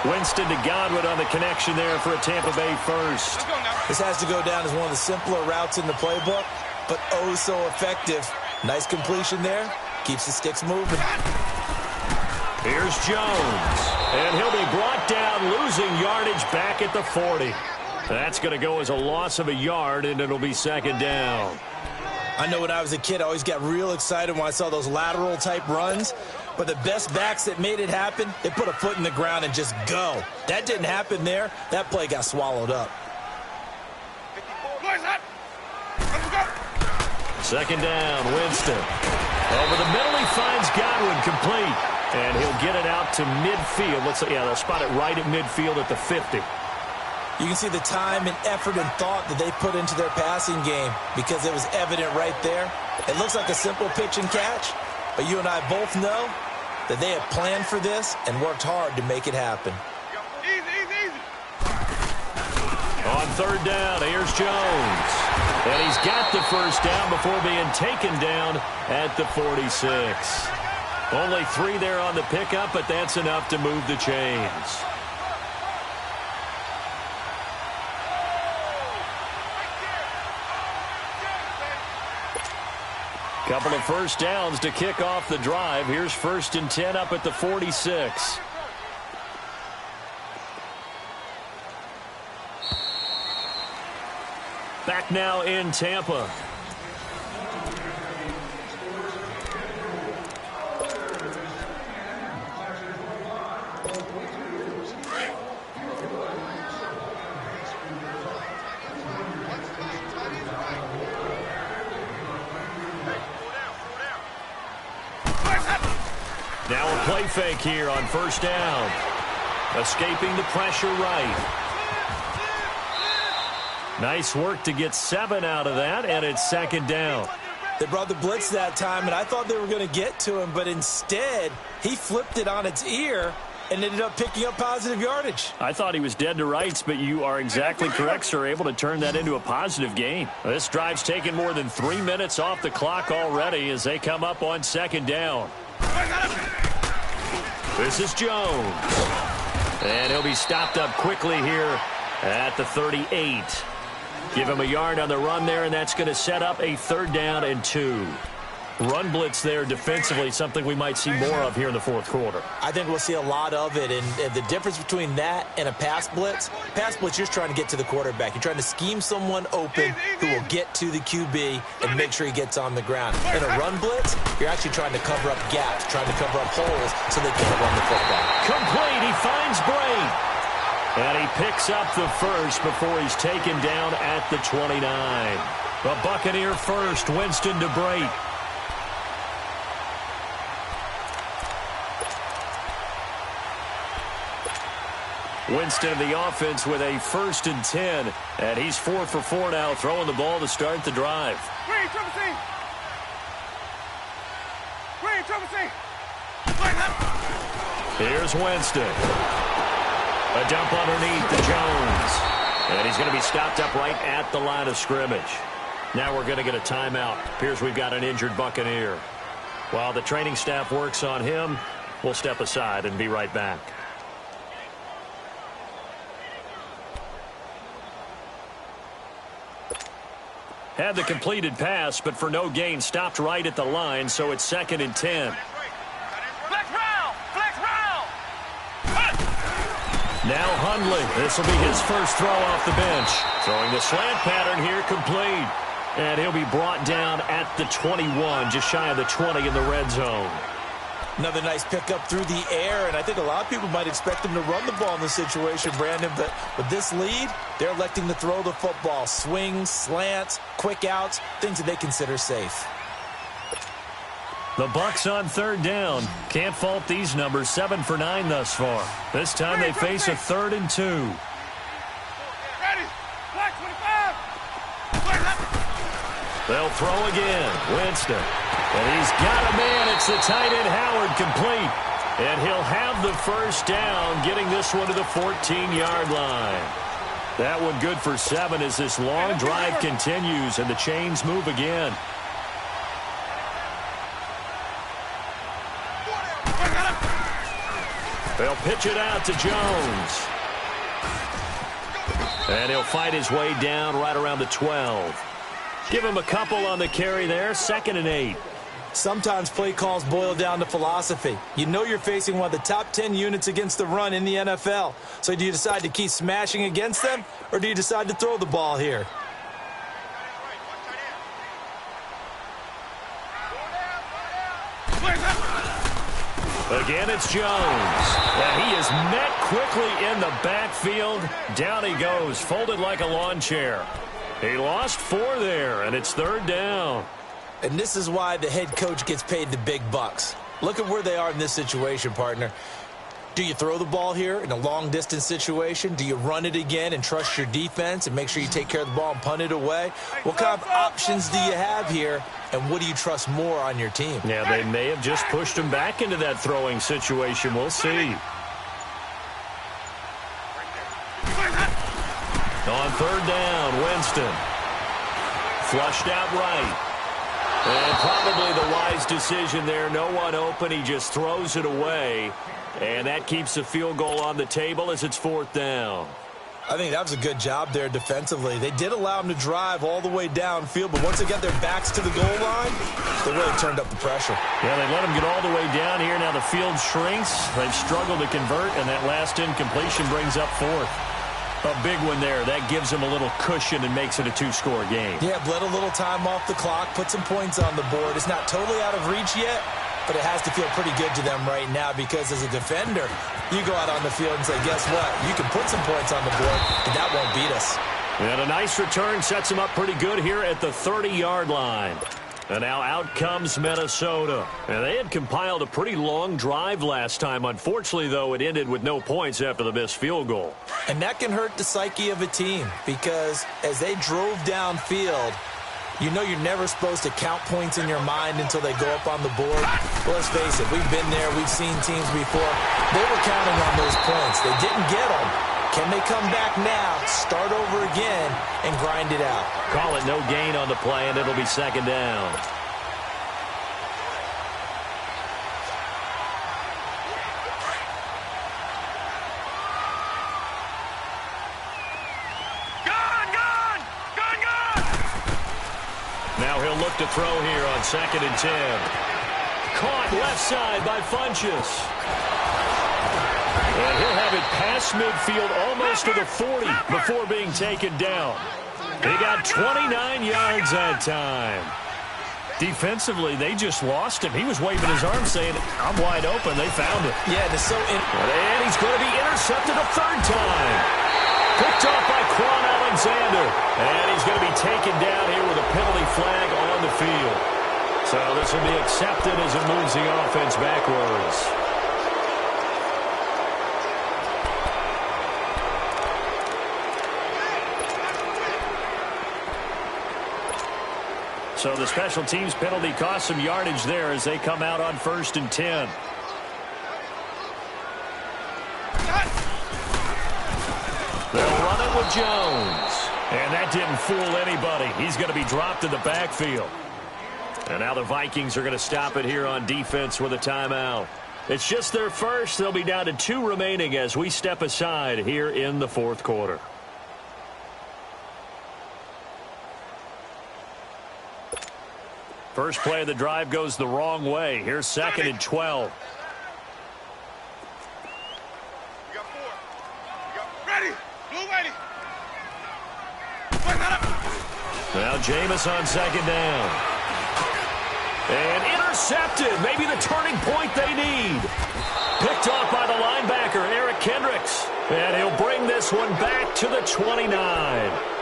Winston to Godwin on the connection there for a Tampa Bay first. This has to go down as one of the simpler routes in the playbook, but oh so effective. Nice completion there. Keeps the sticks moving. Here's Jones. And he'll be brought down, losing yardage back at the 40. That's going to go as a loss of a yard, and it'll be second down. I know when I was a kid, I always got real excited when I saw those lateral-type runs. But the best backs that made it happen, they put a foot in the ground and just go. That didn't happen there. That play got swallowed up. Second down, Winston. Over the middle, he finds Godwin complete. And he'll get it out to midfield. They'll spot it right at midfield at the 50. You can see the time and effort and thought that they put into their passing game because it was evident right there. It looks like a simple pitch and catch, but you and I both know that they have planned for this and worked hard to make it happen. Easy. On third down, here's Jones. And he's got the first down before being taken down at the 46. Only 3 there on the pickup, but that's enough to move the chains. Couple of first downs to kick off the drive. Here's 1st and 10 up at the 46. Back now in Tampa. Now a play fake here on first down. Escaping the pressure right. Nice work to get 7 out of that, and it's second down. They brought the blitz that time, and I thought they were going to get to him, but instead, he flipped it on its ear and ended up picking up positive yardage. I thought he was dead to rights, but you are exactly correct, sir. Able to turn that into a positive gain. This drive's taken more than 3 minutes off the clock already as they come up on second down. This is Jones. And he'll be stopped up quickly here at the 38. Give him a yard on the run there, and that's going to set up a 3rd down and 2. Run blitz there defensively, something we might see more of here in the 4th quarter. I think we'll see a lot of it, and the difference between that and a pass blitz, you're just trying to get to the quarterback. You're trying to scheme someone open who will get to the QB and make sure he gets on the ground. In a run blitz, you're actually trying to cover up gaps, trying to cover up holes so they can't run the football. Complete, he finds Bray. And he picks up the first before he's taken down at the 29. The Buccaneer first, Winston to Bray. Winston of the offense with a 1st and 10. And he's 4 for 4 now, throwing the ball to start the drive. Green, triple C. Green, triple C. Here's Winston. A dump underneath to Jones. And he's going to be stopped up right at the line of scrimmage. Now we're going to get a timeout. Appears we've got an injured Buccaneer. While the training staff works on him, we'll step aside and be right back. Had the completed pass, but for no gain, stopped right at the line, so it's 2nd and 10. Flex round! Now Hundley. This will be his first throw off the bench. Throwing the slant pattern here, complete. And he'll be brought down at the 21, just shy of the 20 in the red zone. Another nice pickup through the air, and I think a lot of people might expect him to run the ball in this situation, Brandon, but with this lead, they're electing to throw the football. Swings, slants, quick outs, things that they consider safe. The Bucs on third down. Can't fault these numbers. 7 for 9 thus far. This time they face a 3rd and 2. Ready. Black 25. They'll throw again. Winston. And he's got a man. It's the tight end Howard, complete. And he'll have the first down, getting this one to the 14-yard line. That one good for 7 as this long drive continues and the chains move again. They'll pitch it out to Jones. And he'll fight his way down right around the 12. Give him a couple on the carry there. 2nd and 8. Sometimes play calls boil down to philosophy. You know you're facing one of the top 10 units against the run in the NFL. So do you decide to keep smashing against them, or do you decide to throw the ball here? Again, it's Jones. And he is met quickly in the backfield. Down he goes, folded like a lawn chair. He lost 4 there, and it's 3rd down. And this is why the head coach gets paid the big bucks. Look at where they are in this situation, partner. Do you throw the ball here in a long-distance situation? Do you run it again and trust your defense and make sure you take care of the ball and punt it away? What kind of options do you have here, and what do you trust more on your team? Yeah, they may have just pushed him back into that throwing situation. We'll see. On 3rd down, Winston. Flushed out right. And probably the wise decision there. No one open. He just throws it away. And that keeps the field goal on the table as it's 4th down. I think that was a good job there defensively. They did allow him to drive all the way downfield, but once they got their backs to the goal line, they really turned up the pressure. Yeah, they let him get all the way down here. Now the field shrinks. They've struggled to convert, and that last incompletion brings up 4th. A big one there. That gives them a little cushion and makes it a 2-score game. Yeah, bled a little time off the clock, put some points on the board. It's not totally out of reach yet, but it has to feel pretty good to them right now because as a defender, you go out on the field and say, guess what? You can put some points on the board, but that won't beat us. And a nice return sets them up pretty good here at the 30-yard line. And now out comes Minnesota. And they had compiled a pretty long drive last time. Unfortunately, though, it ended with no points after the missed field goal. And that can hurt the psyche of a team because as they drove downfield, you know you're never supposed to count points in your mind until they go up on the board. Well, let's face it, we've been there. We've seen teams before. They were counting on those points. They didn't get them. Can they come back now, start over again, and grind it out? Call it no gain on the play, and it'll be 2nd down. Now he'll look to throw here on 2nd and 10. Caught left side by Funchess. And he'll have it past midfield almost to the 40 before being taken down. He got 29 yards that time. Defensively, they just lost him. He was waving his arms saying, I'm wide open. They found him. Yeah, And he's going to be intercepted a 3rd time. Picked off by Quan Alexander. And he's going to be taken down here with a penalty flag on the field. So this will be accepted as it moves the offense backwards. So the special teams penalty cost some yardage there as they come out on 1st and 10. They'll run it with Jones. And that didn't fool anybody. He's going to be dropped in the backfield. And now the Vikings are going to stop it here on defense with a timeout. It's just their first. They'll be down to 2 remaining as we step aside here in the 4th quarter. First play of the drive goes the wrong way. Here's 2nd and 12. Ready. Blue ready. Now Jameis on 2nd down. And intercepted. Maybe the turning point they need. Picked off by the linebacker, Eric Kendricks. And he'll bring this one back to the 29.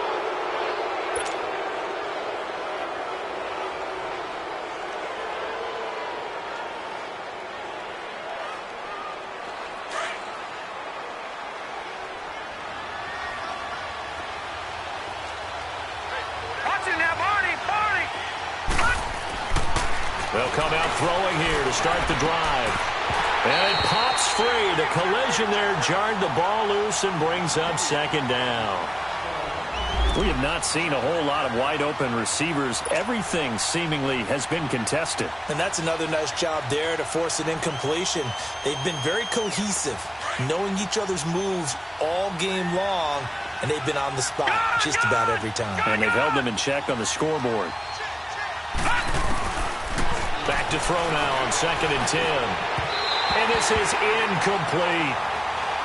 They'll come out throwing here to start the drive. And it pops free. The collision there jarred the ball loose and brings up second down. We have not seen a whole lot of wide-open receivers. Everything seemingly has been contested. And that's another nice job there to force an incompletion. They've been very cohesive, knowing each other's moves all game long, and they've been on the spot just about every time. And they've held them in check on the scoreboard. Back to throw now on 2nd and 10. And this is incomplete.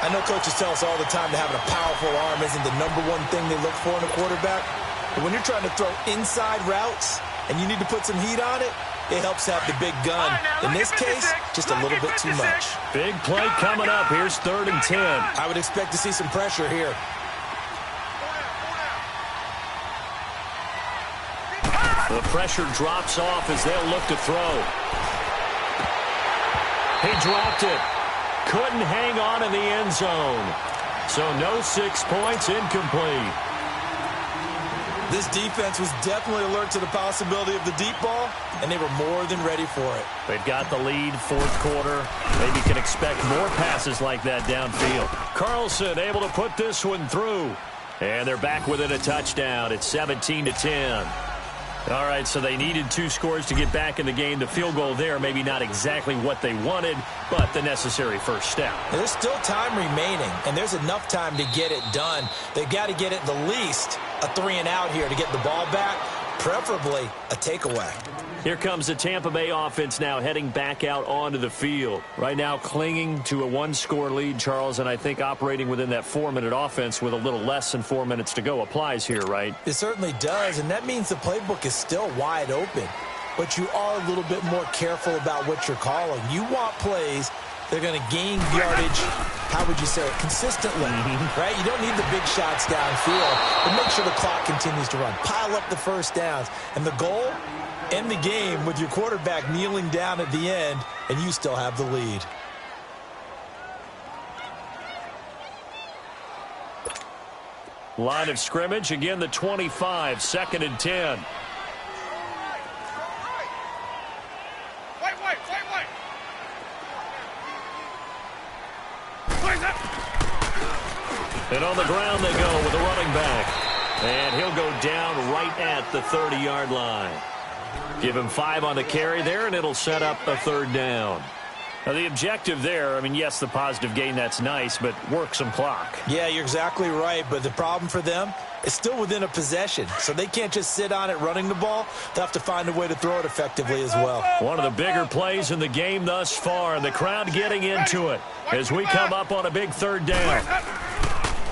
I know coaches tell us all the time that having a powerful arm isn't the number one thing they look for in a quarterback. But when you're trying to throw inside routes and you need to put some heat on it, it helps have the big gun. In this case, just a little bit too much. Big play coming up. Here's 3rd and 10. I would expect to see some pressure here. The pressure drops off as they'll look to throw. He dropped it. Couldn't hang on in the end zone. So no 6 points, incomplete. This defense was definitely alert to the possibility of the deep ball, and they were more than ready for it. They've got the lead, 4th quarter. Maybe can expect more passes like that downfield. Carlson able to put this one through. And they're back within a touchdown. It's 17-10. All right, so they needed 2 scores to get back in the game. The field goal there, maybe not exactly what they wanted, but the necessary first step. There's still time remaining, and there's enough time to get it done. They've got to get at the least a 3-and-out here to get the ball back, preferably a takeaway. Here comes the Tampa Bay offense now heading back out onto the field. Right now clinging to a 1-score lead, Charles, and I think operating within that 4-minute offense with a little less than 4 minutes to go applies here, right? It certainly does, and that means the playbook is still wide open. But you are a little bit more careful about what you're calling. You want plays that are going to gain yardage, how would you say it, consistently, right? You don't need the big shots downfield, but make sure the clock continues to run. Pile up the first downs. And the goal? End the game with your quarterback kneeling down at the end, and you still have the lead. Line of scrimmage, again the 25, 2nd and 10. And on the ground they go with a running back. And he'll go down right at the 30-yard line. Give him 5 on the carry there, and it'll set up a 3rd down. Now, the objective there, I mean, yes, the positive gain, that's nice, but work some clock. Yeah, you're exactly right, but the problem for them is still within a possession, so they can't just sit on it running the ball. They'll have to find a way to throw it effectively as well. One of the bigger plays in the game thus far, and the crowd getting into it as we come up on a big 3rd down.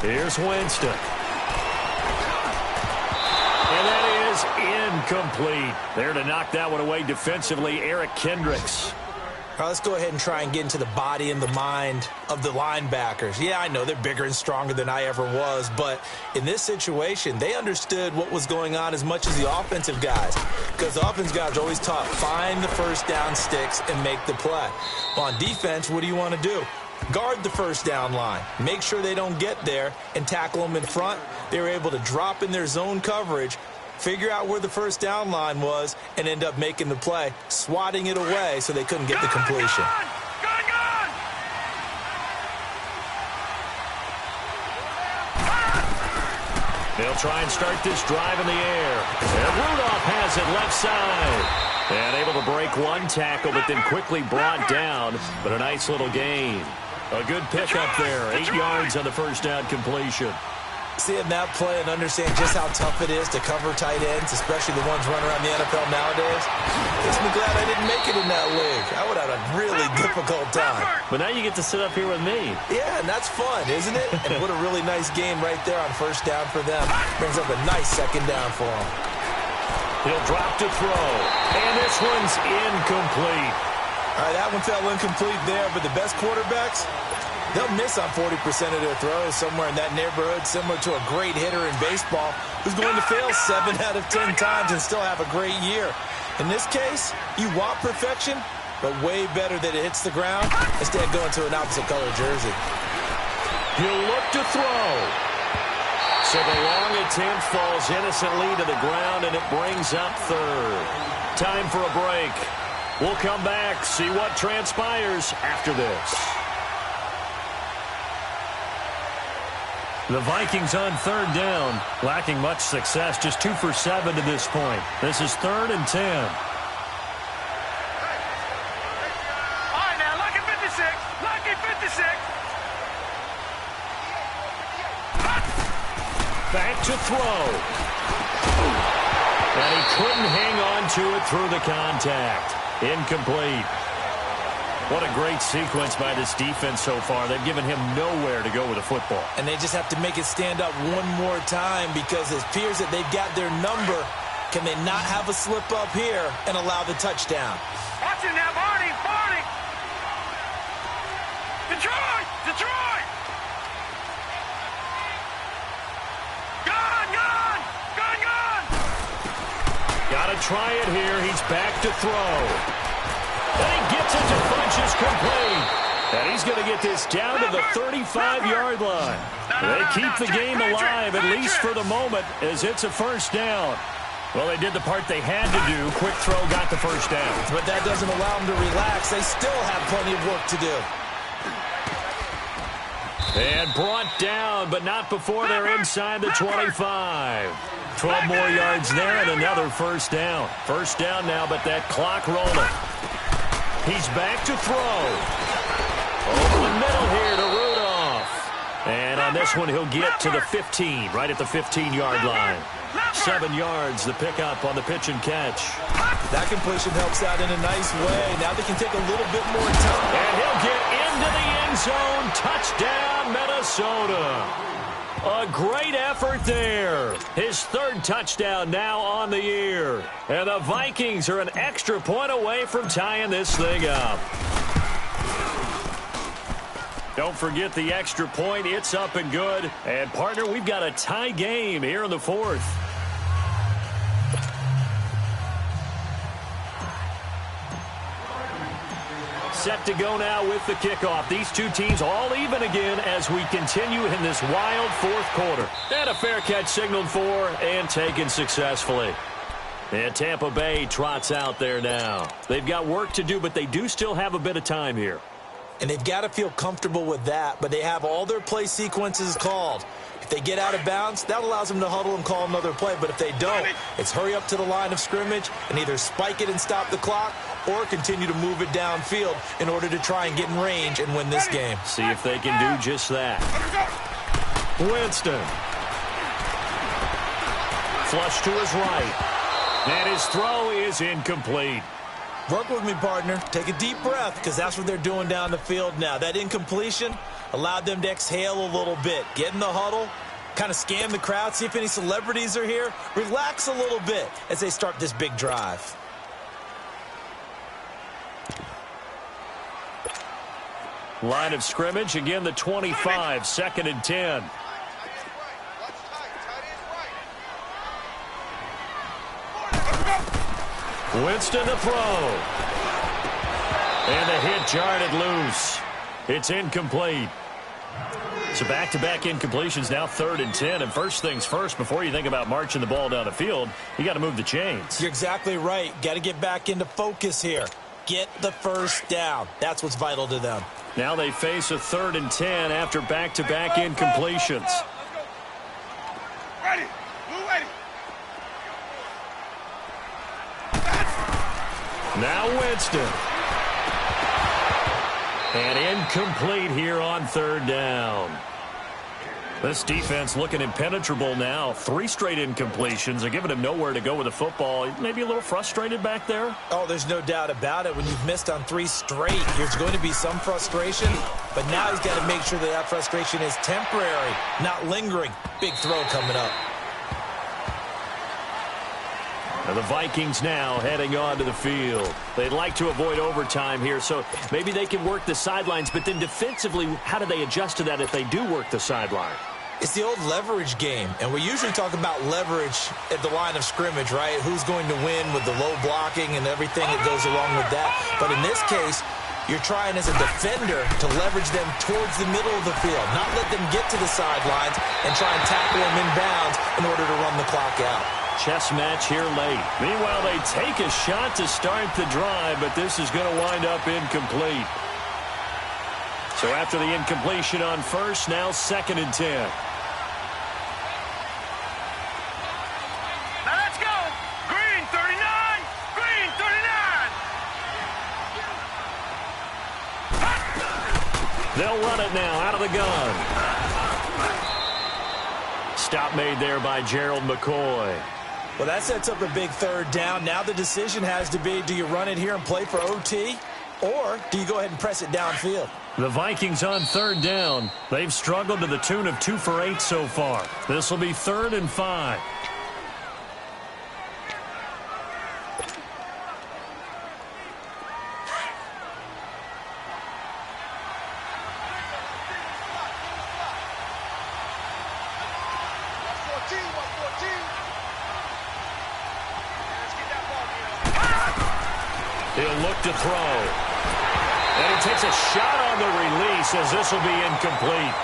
Here's Winston. And that is incomplete. There to knock that one away defensively, Eric Kendricks. All right, let's go ahead and try and get into the body and the mind of the linebackers. Yeah, I know they're bigger and stronger than I ever was, but in this situation, they understood what was going on as much as the offensive guys, because the offensive guys are always taught, find the first down sticks and make the play. Well, on defense, what do you want to do? Guard the first down line. Make sure they don't get there and tackle them in front. They were able to drop in their zone coverage, figure out where the first down line was, and end up making the play, swatting it away so they couldn't get the completion. They'll try and start this drive in the air. And Rudolph has it left side. And able to break one tackle, but then quickly brought down. But a nice little gain. A good pickup there. 8 yards on the first down completion. Seeing that play and understand just how tough it is to cover tight ends, especially the ones running around the NFL nowadays, makes me glad I didn't make it in that league. I would have had a really difficult time. But now you get to sit up here with me. Yeah, and that's fun, isn't it? And what a really nice game right there on first down for them. Brings up a nice 2nd down for them. He'll drop to throw. And this one's incomplete. All right, that one fell incomplete there, but the best quarterbacks, they'll miss on 40% of their throws, somewhere in that neighborhood, similar to a great hitter in baseball who's going to fail 7 out of 10 times and still have a great year. In this case, you want perfection, but way better that it hits the ground instead of going to an opposite color jersey. He'll look to throw. So the long attempt falls innocently to the ground, and it brings up 3rd. Time for a break. We'll come back, see what transpires after this. The Vikings on third down, lacking much success, just 2 for 7 to this point. This is 3rd and 10. All right, now, lucky 56. Lucky 56. Back to throw. And he couldn't hang on to it through the contact. Incomplete. What a great sequence by this defense so far. They've given him nowhere to go with the football. And they just have to make it stand up one more time because it appears that they've got their number. Can they not have a slip up here and allow the touchdown? Watch it now, Barney. Barney. Detroit. Detroit. Gone. Gone. Gone. Gone. Got to try it here. He's back to throw. And he gets it to Funches complete. And he's going to get this down to the 35-yard line. They keep the game alive, at least for the moment, as it's a first down. Well, they did the part they had to do. Quick throw got the first down. But that doesn't allow them to relax. They still have plenty of work to do. And brought down, but not before they're inside the 25. 12 more yards there and another first down. First down now, but that clock rolling. He's back to throw. Over the middle here to Rudolph. And on this one, he'll get to the 15, right at the 15-yard line. 7 yards, the pickup on the pitch and catch. That completion helps out in a nice way. Now they can take a little bit more time. And he'll get into the end zone. Touchdown, Minnesota. A great effort there. His 3rd touchdown now on the year. And the Vikings are an extra point away from tying this thing up. Don't forget the extra point. It's up and good. And, partner, we've got a tie game here in the 4th. Set to go now with the kickoff. These two teams all even again as we continue in this wild 4th quarter. And a fair catch signaled for and taken successfully. And Tampa Bay trots out there now. They've got work to do, but they do still have a bit of time here. And they've got to feel comfortable with that, but they have all their play sequences called. If they get out of bounds, that allows them to huddle and call another play. But if they don't, it's hurry up to the line of scrimmage and either spike it and stop the clock or continue to move it downfield in order to try and get in range and win this game. See if they can do just that. Winston. Flush to his right. And his throw is incomplete. Work with me, partner. Take a deep breath because that's what they're doing down the field now. That incompletion allowed them to exhale a little bit. Get in the huddle, kind of scan the crowd, see if any celebrities are here. Relax a little bit as they start this big drive. Line of scrimmage, again the 25, 2nd and 10. Winston to throw. And the hit jarred it loose. It's incomplete. So back-to-back incompletions, now 3rd and 10. And first things first, before you think about marching the ball down the field, you got to move the chains. You're exactly right. Got to get back into focus here. Get the first down. That's what's vital to them. Now they face a 3rd and 10 after back-to-back incompletions. Ready. Move ready. Now Winston. And incomplete here on 3rd down. This defense looking impenetrable now. 3 straight incompletions are giving him nowhere to go with the football. Maybe a little frustrated back there? Oh, there's no doubt about it. When you've missed on 3 straight, there's going to be some frustration. But now he's got to make sure that that frustration is temporary, not lingering. Big throw coming up. And the Vikings now heading onto the field. They'd like to avoid overtime here, so maybe they can work the sidelines. But then defensively, how do they adjust to that if they do work the sideline? It's the old leverage game, and we usually talk about leverage at the line of scrimmage, right? Who's going to win with the low blocking and everything that goes along with that. But in this case, You're trying as a defender to leverage them towards the middle of the field, not let them get to the sidelines and try and tackle them inbounds in order to run the clock out. Chess match here late. Meanwhile, they take a shot to start the drive, but this is going to wind up incomplete. So after the incompletion on first, now 2nd and 10. Now let's go. Green 39. Green 39. They'll run it now out of the gun. Stop made there by Gerald McCoy. Well, that sets up a big 3rd down. Now the decision has to be, do you run it here and play for OT, or do you go ahead and press it downfield? The Vikings on 3rd down. They've struggled to the tune of 2 for 8 so far. This will be 3rd and 5. He'll look to throw. And he takes a shot on the release as this will be incomplete.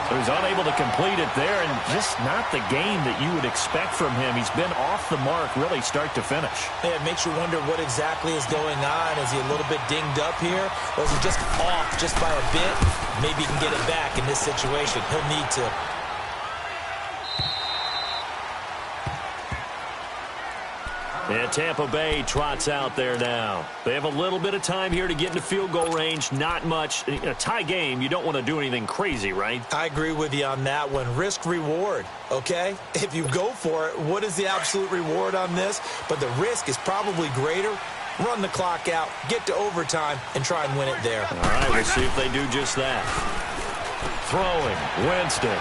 So he's unable to complete it there, and just not the game that you would expect from him. He's been off the mark really start to finish. Yeah, it makes you wonder what exactly is going on. Is he a little bit dinged up here, or is he just off just by a bit? Maybe he can get it back in this situation. He'll need to. And Tampa Bay trots out there now. They have a little bit of time here to get into field goal range. Not much. In a tie game, you don't want to do anything crazy, right? I agree with you on that one. Risk-reward, okay? If you go for it, what is the absolute reward on this? But the risk is probably greater. Run the clock out, get to overtime, and try and win it there. All right, we'll see if they do just that. Throwing, Winston.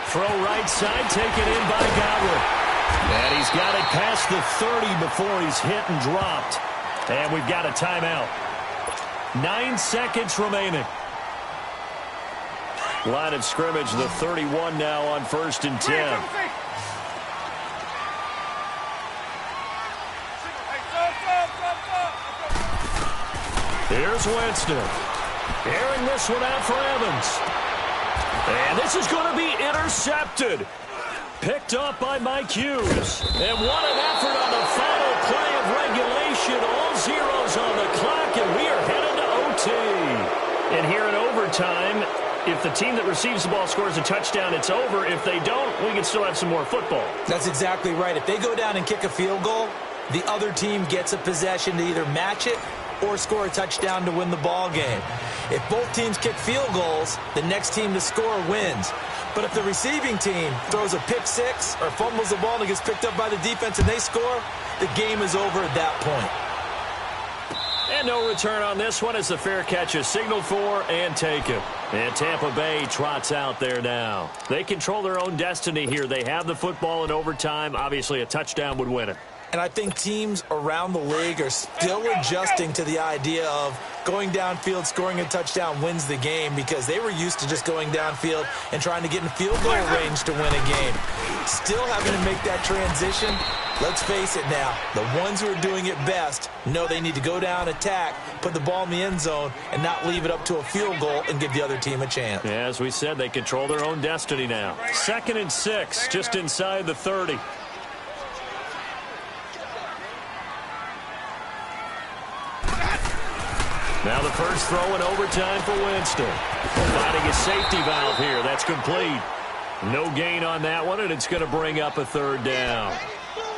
Throw right side, taken in by Godwin. And he's got it past the 30 before he's hit and dropped. And we've got a timeout. 9 seconds remaining. Line of scrimmage, the 31 now on 1st and 10. Here's Winston. Airing this one out for Evans. And this is going to be intercepted. Picked up by Mike Hughes. And what an effort on the final play of regulation. All zeros on the clock, and we are headed to OT. And here in overtime, if the team that receives the ball scores a touchdown, it's over. If they don't, we can still have some more football. That's exactly right. If they go down and kick a field goal, the other team gets a possession to either match it or score a touchdown to win the ball game. If both teams kick field goals, the next team to score wins. But if the receiving team throws a pick six or fumbles the ball and it gets picked up by the defense and they score, the game is over at that point. And no return on this one as the fair catch is signaled for and taken. And Tampa Bay trots out there now. They control their own destiny here. They have the football in overtime. Obviously, a touchdown would win it. And I think teams around the league are still adjusting to the idea of going downfield, scoring a touchdown wins the game, because they were used to just going downfield and trying to get in field goal range to win a game. Still having to make that transition. Let's face it now, the ones who are doing it best know they need to go down, attack, put the ball in the end zone, and not leave it up to a field goal and give the other team a chance. Yeah, as we said, they control their own destiny now. 2nd and 6, just inside the 30. Now the first throw in overtime for Winston. Finding a safety valve here. That's complete. No gain on that one, and it's going to bring up a 3rd down.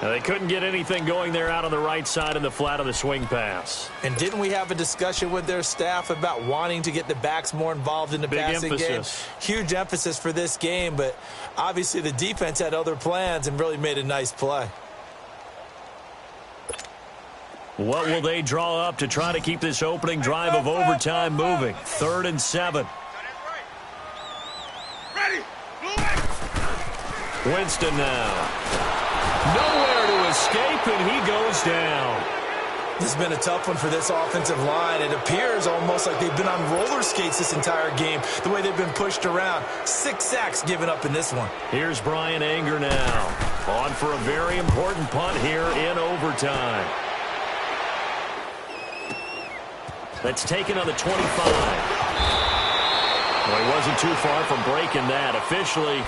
Now, they couldn't get anything going there out on the right side in the flat of the swing pass. And didn't we have a discussion with their staff about wanting to get the backs more involved in the passing game? Huge emphasis for this game, but obviously the defense had other plans and really made a nice play. What will they draw up to try to keep this opening drive of overtime moving? 3rd and 7. Winston now. Nowhere to escape, and he goes down. This has been a tough one for this offensive line. It appears almost like they've been on roller skates this entire game, the way they've been pushed around. 6 sacks given up in this one. Here's Brian Anger now. On for a very important punt here in overtime. That's taken on the 25. Well, he wasn't too far from breaking that. Officially,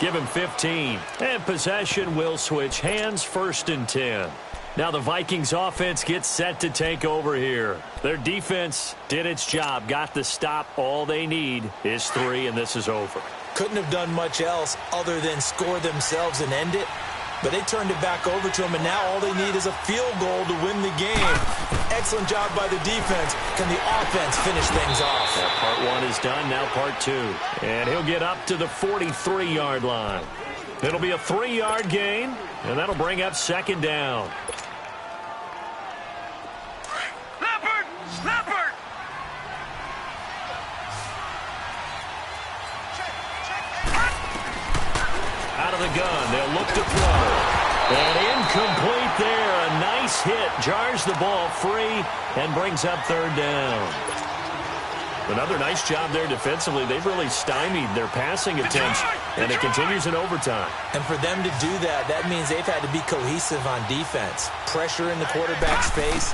give him 15. And possession will switch hands, 1st and 10. Now the Vikings offense gets set to take over here. Their defense did its job, got the stop. All they need is 3, and this is over. Couldn't have done much else other than score themselves and end it. But they turned it back over to him, and now all they need is a field goal to win the game. Excellent job by the defense. Can the offense finish things off? Yeah, part 1 is done, now part 2. And he'll get up to the 43-yard line. It'll be a 3-yard gain, and that'll bring up 2nd down. Leopard! Out of the gun, they'll look to throw. And incomplete there. A nice hit. Jars the ball free and brings up 3rd down. Another nice job there defensively. They've really stymied their passing attempts, and it continues in overtime. And for them to do that, that means they've had to be cohesive on defense. Pressure in the quarterback's face,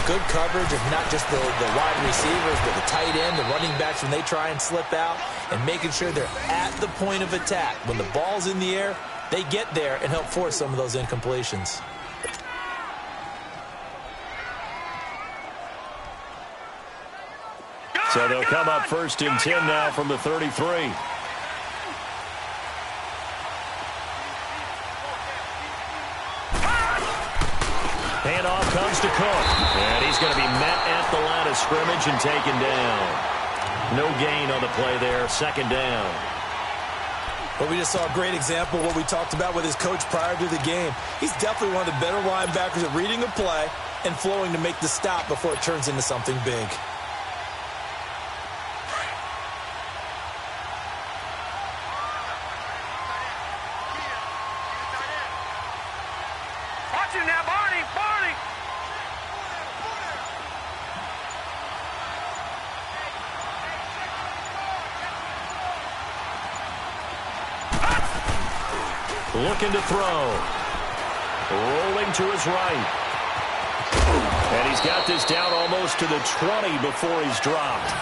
good coverage of not just the wide receivers, but the tight end, the running backs when they try and slip out, and making sure they're at the point of attack. When the ball's in the air, they get there and help force some of those incompletions. So they'll come up 1st and 10 now from the 33. Handoff comes to Cook. And he's going to be met at the line of scrimmage and taken down. No gain on the play there. 2nd down. But we just saw a great example of what we talked about with his coach prior to the game. He's definitely one of the better linebackers at reading a play and flowing to make the stop before it turns into something big. Watch him now, Barney! Looking to throw. Rolling to his right. And he's got this down almost to the 20 before he's dropped.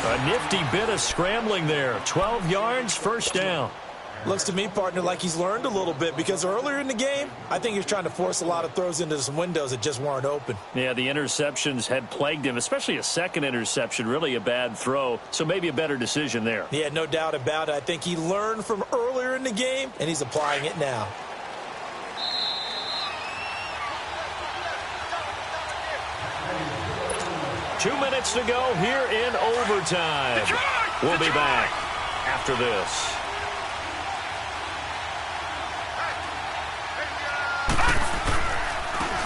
A nifty bit of scrambling there. 12 yards, 1st down. Looks to me, partner, like he's learned a little bit, because earlier in the game, I think he was trying to force a lot of throws into some windows that just weren't open. Yeah, the interceptions had plagued him, especially a 2nd interception, really a bad throw, so maybe a better decision there. Yeah, no doubt about it. I think he learned from earlier in the game, and he's applying it now. Two minutes to go here in overtime. We'll be back after this.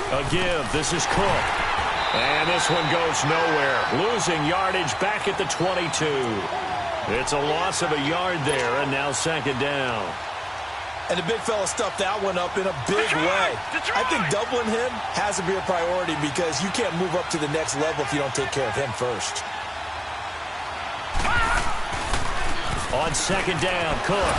A give. This is Cook. And this one goes nowhere. Losing yardage back at the 22. It's a loss of a yard there, and now 2nd down. And the big fella stuffed that one up in a big way. I think doubling him has to be a priority, because you can't move up to the next level if you don't take care of him first. On 2nd down, Cook.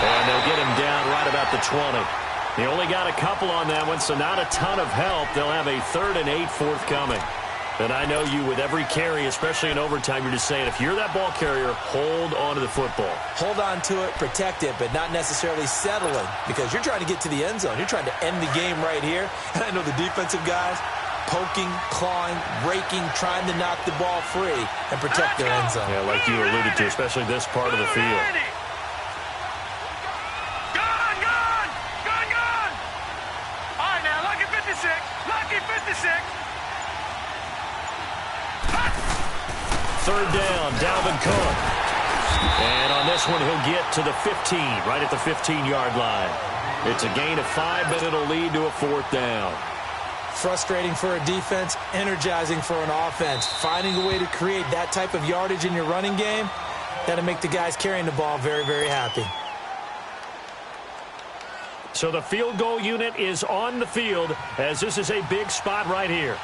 And they'll get him down right about the 20. He only got a couple on that one, so not a ton of help. They'll have a 3rd and 8 forthcoming. And I know you, with every carry, especially in overtime, you're just saying, if you're that ball carrier, hold on to the football. Hold on to it, protect it, but not necessarily settling, because you're trying to get to the end zone. You're trying to end the game right here. And I know the defensive guys poking, clawing, raking, trying to knock the ball free and protect their end zone. Yeah, like you alluded to, especially this part of the field. Lucky 56. 3rd down, Dalvin Cook. And on this one, he'll get to the 15, right at the 15-yard line. It's a gain of 5, but it'll lead to a 4th down. Frustrating for a defense, energizing for an offense. Finding a way to create that type of yardage in your running game, that'll make the guys carrying the ball very, very happy. So the field goal unit is on the field, as this is a big spot right here.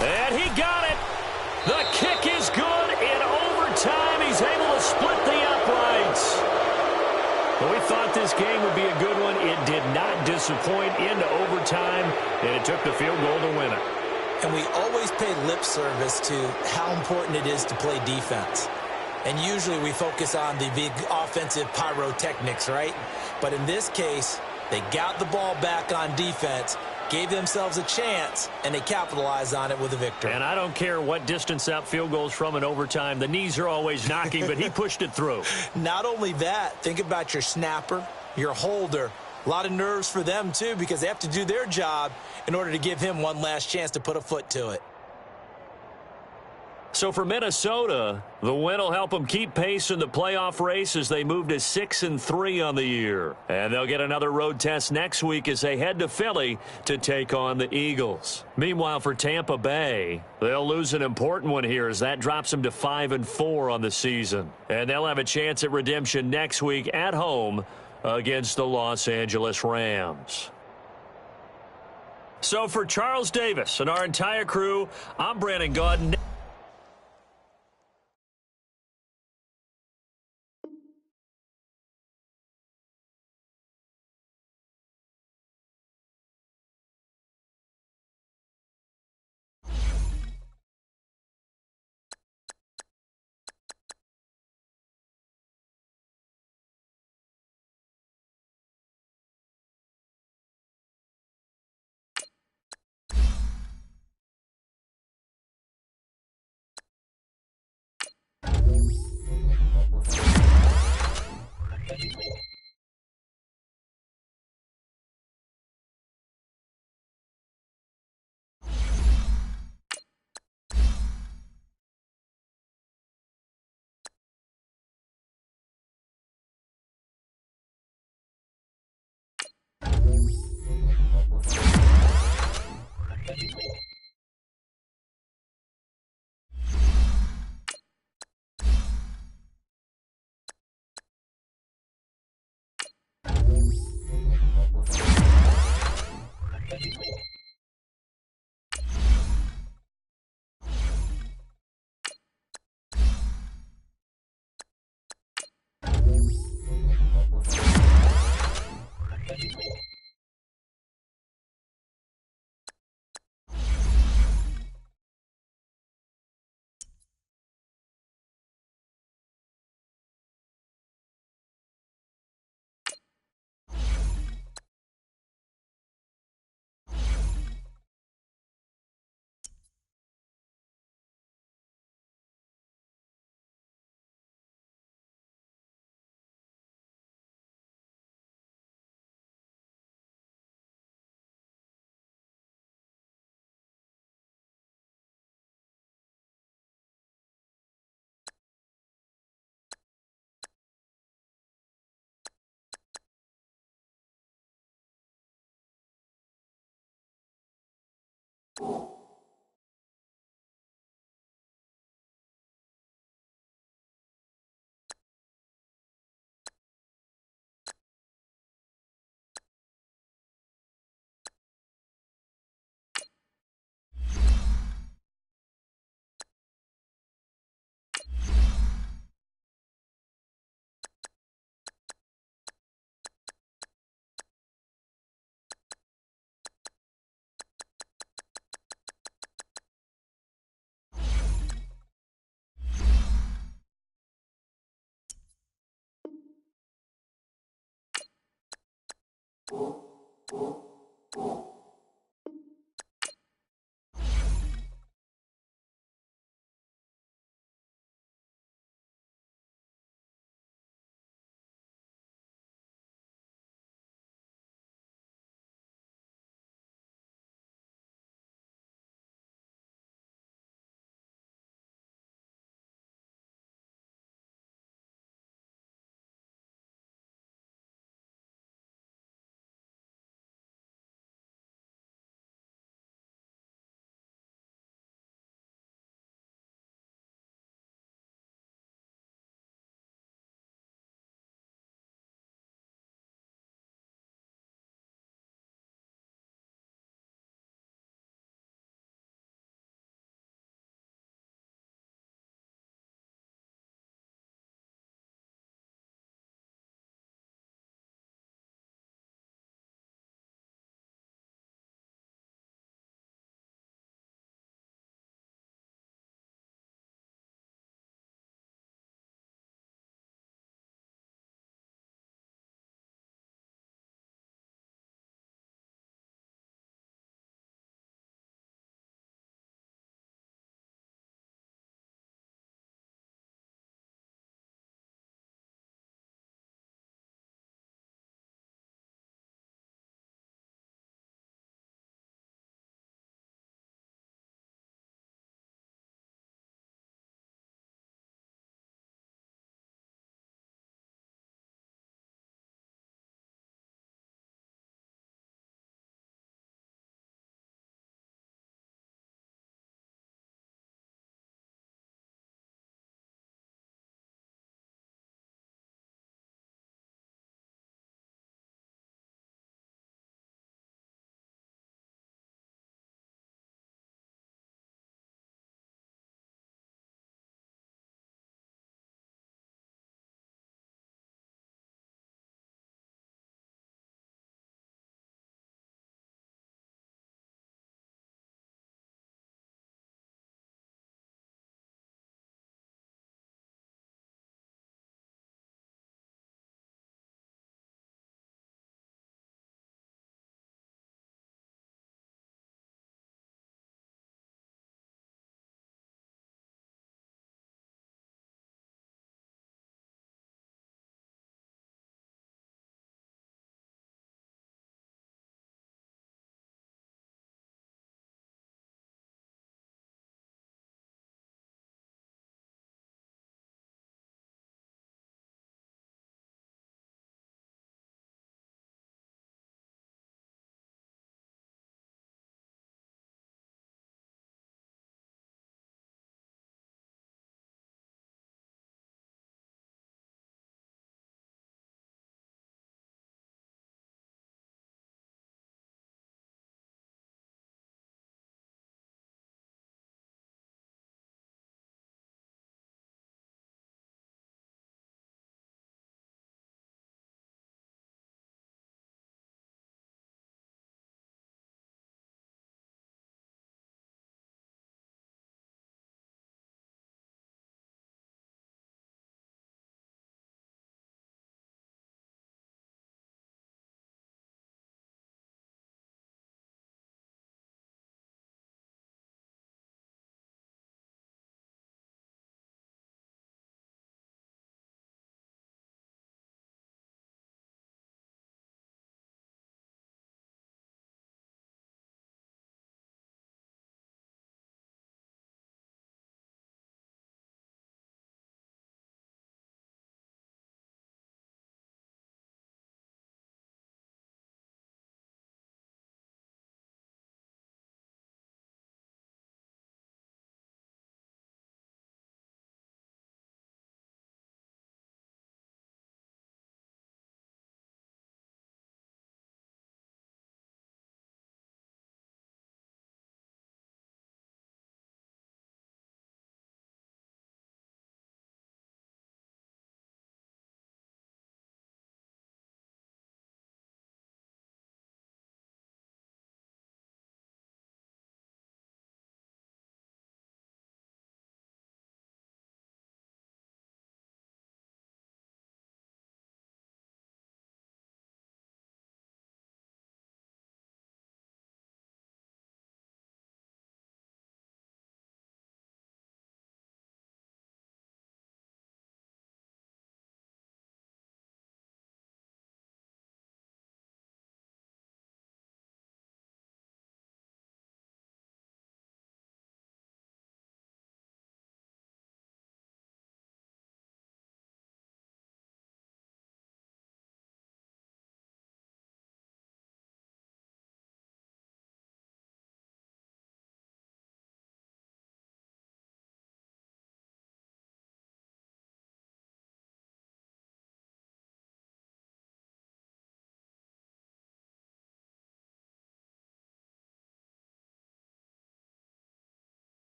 And he got it. The kick is good in overtime. He's able to split the uprights. Well, we thought this game would be a good one. It did not disappoint into overtime, and it took the field goal to win it. And we always pay lip service to how important it is to play defense. And usually we focus on the big offensive pyrotechnics, right? But in this case, they got the ball back on defense, gave themselves a chance, and they capitalized on it with a victory. And I don't care what distance that field goes from in overtime. The knees are always knocking, but he pushed it through. Not only that, think about your snapper, your holder. A lot of nerves for them, too, because they have to do their job in order to give him one last chance to put a foot to it. So for Minnesota, the win will help them keep pace in the playoff race as they move to 6-3 on the year. And they'll get another road test next week as they head to Philly to take on the Eagles. Meanwhile, for Tampa Bay, they'll lose an important one here as that drops them to 5-4 on the season. And they'll have a chance at redemption next week at home against the Los Angeles Rams. So for Charles Davis and our entire crew, I'm Brandon Gaudin.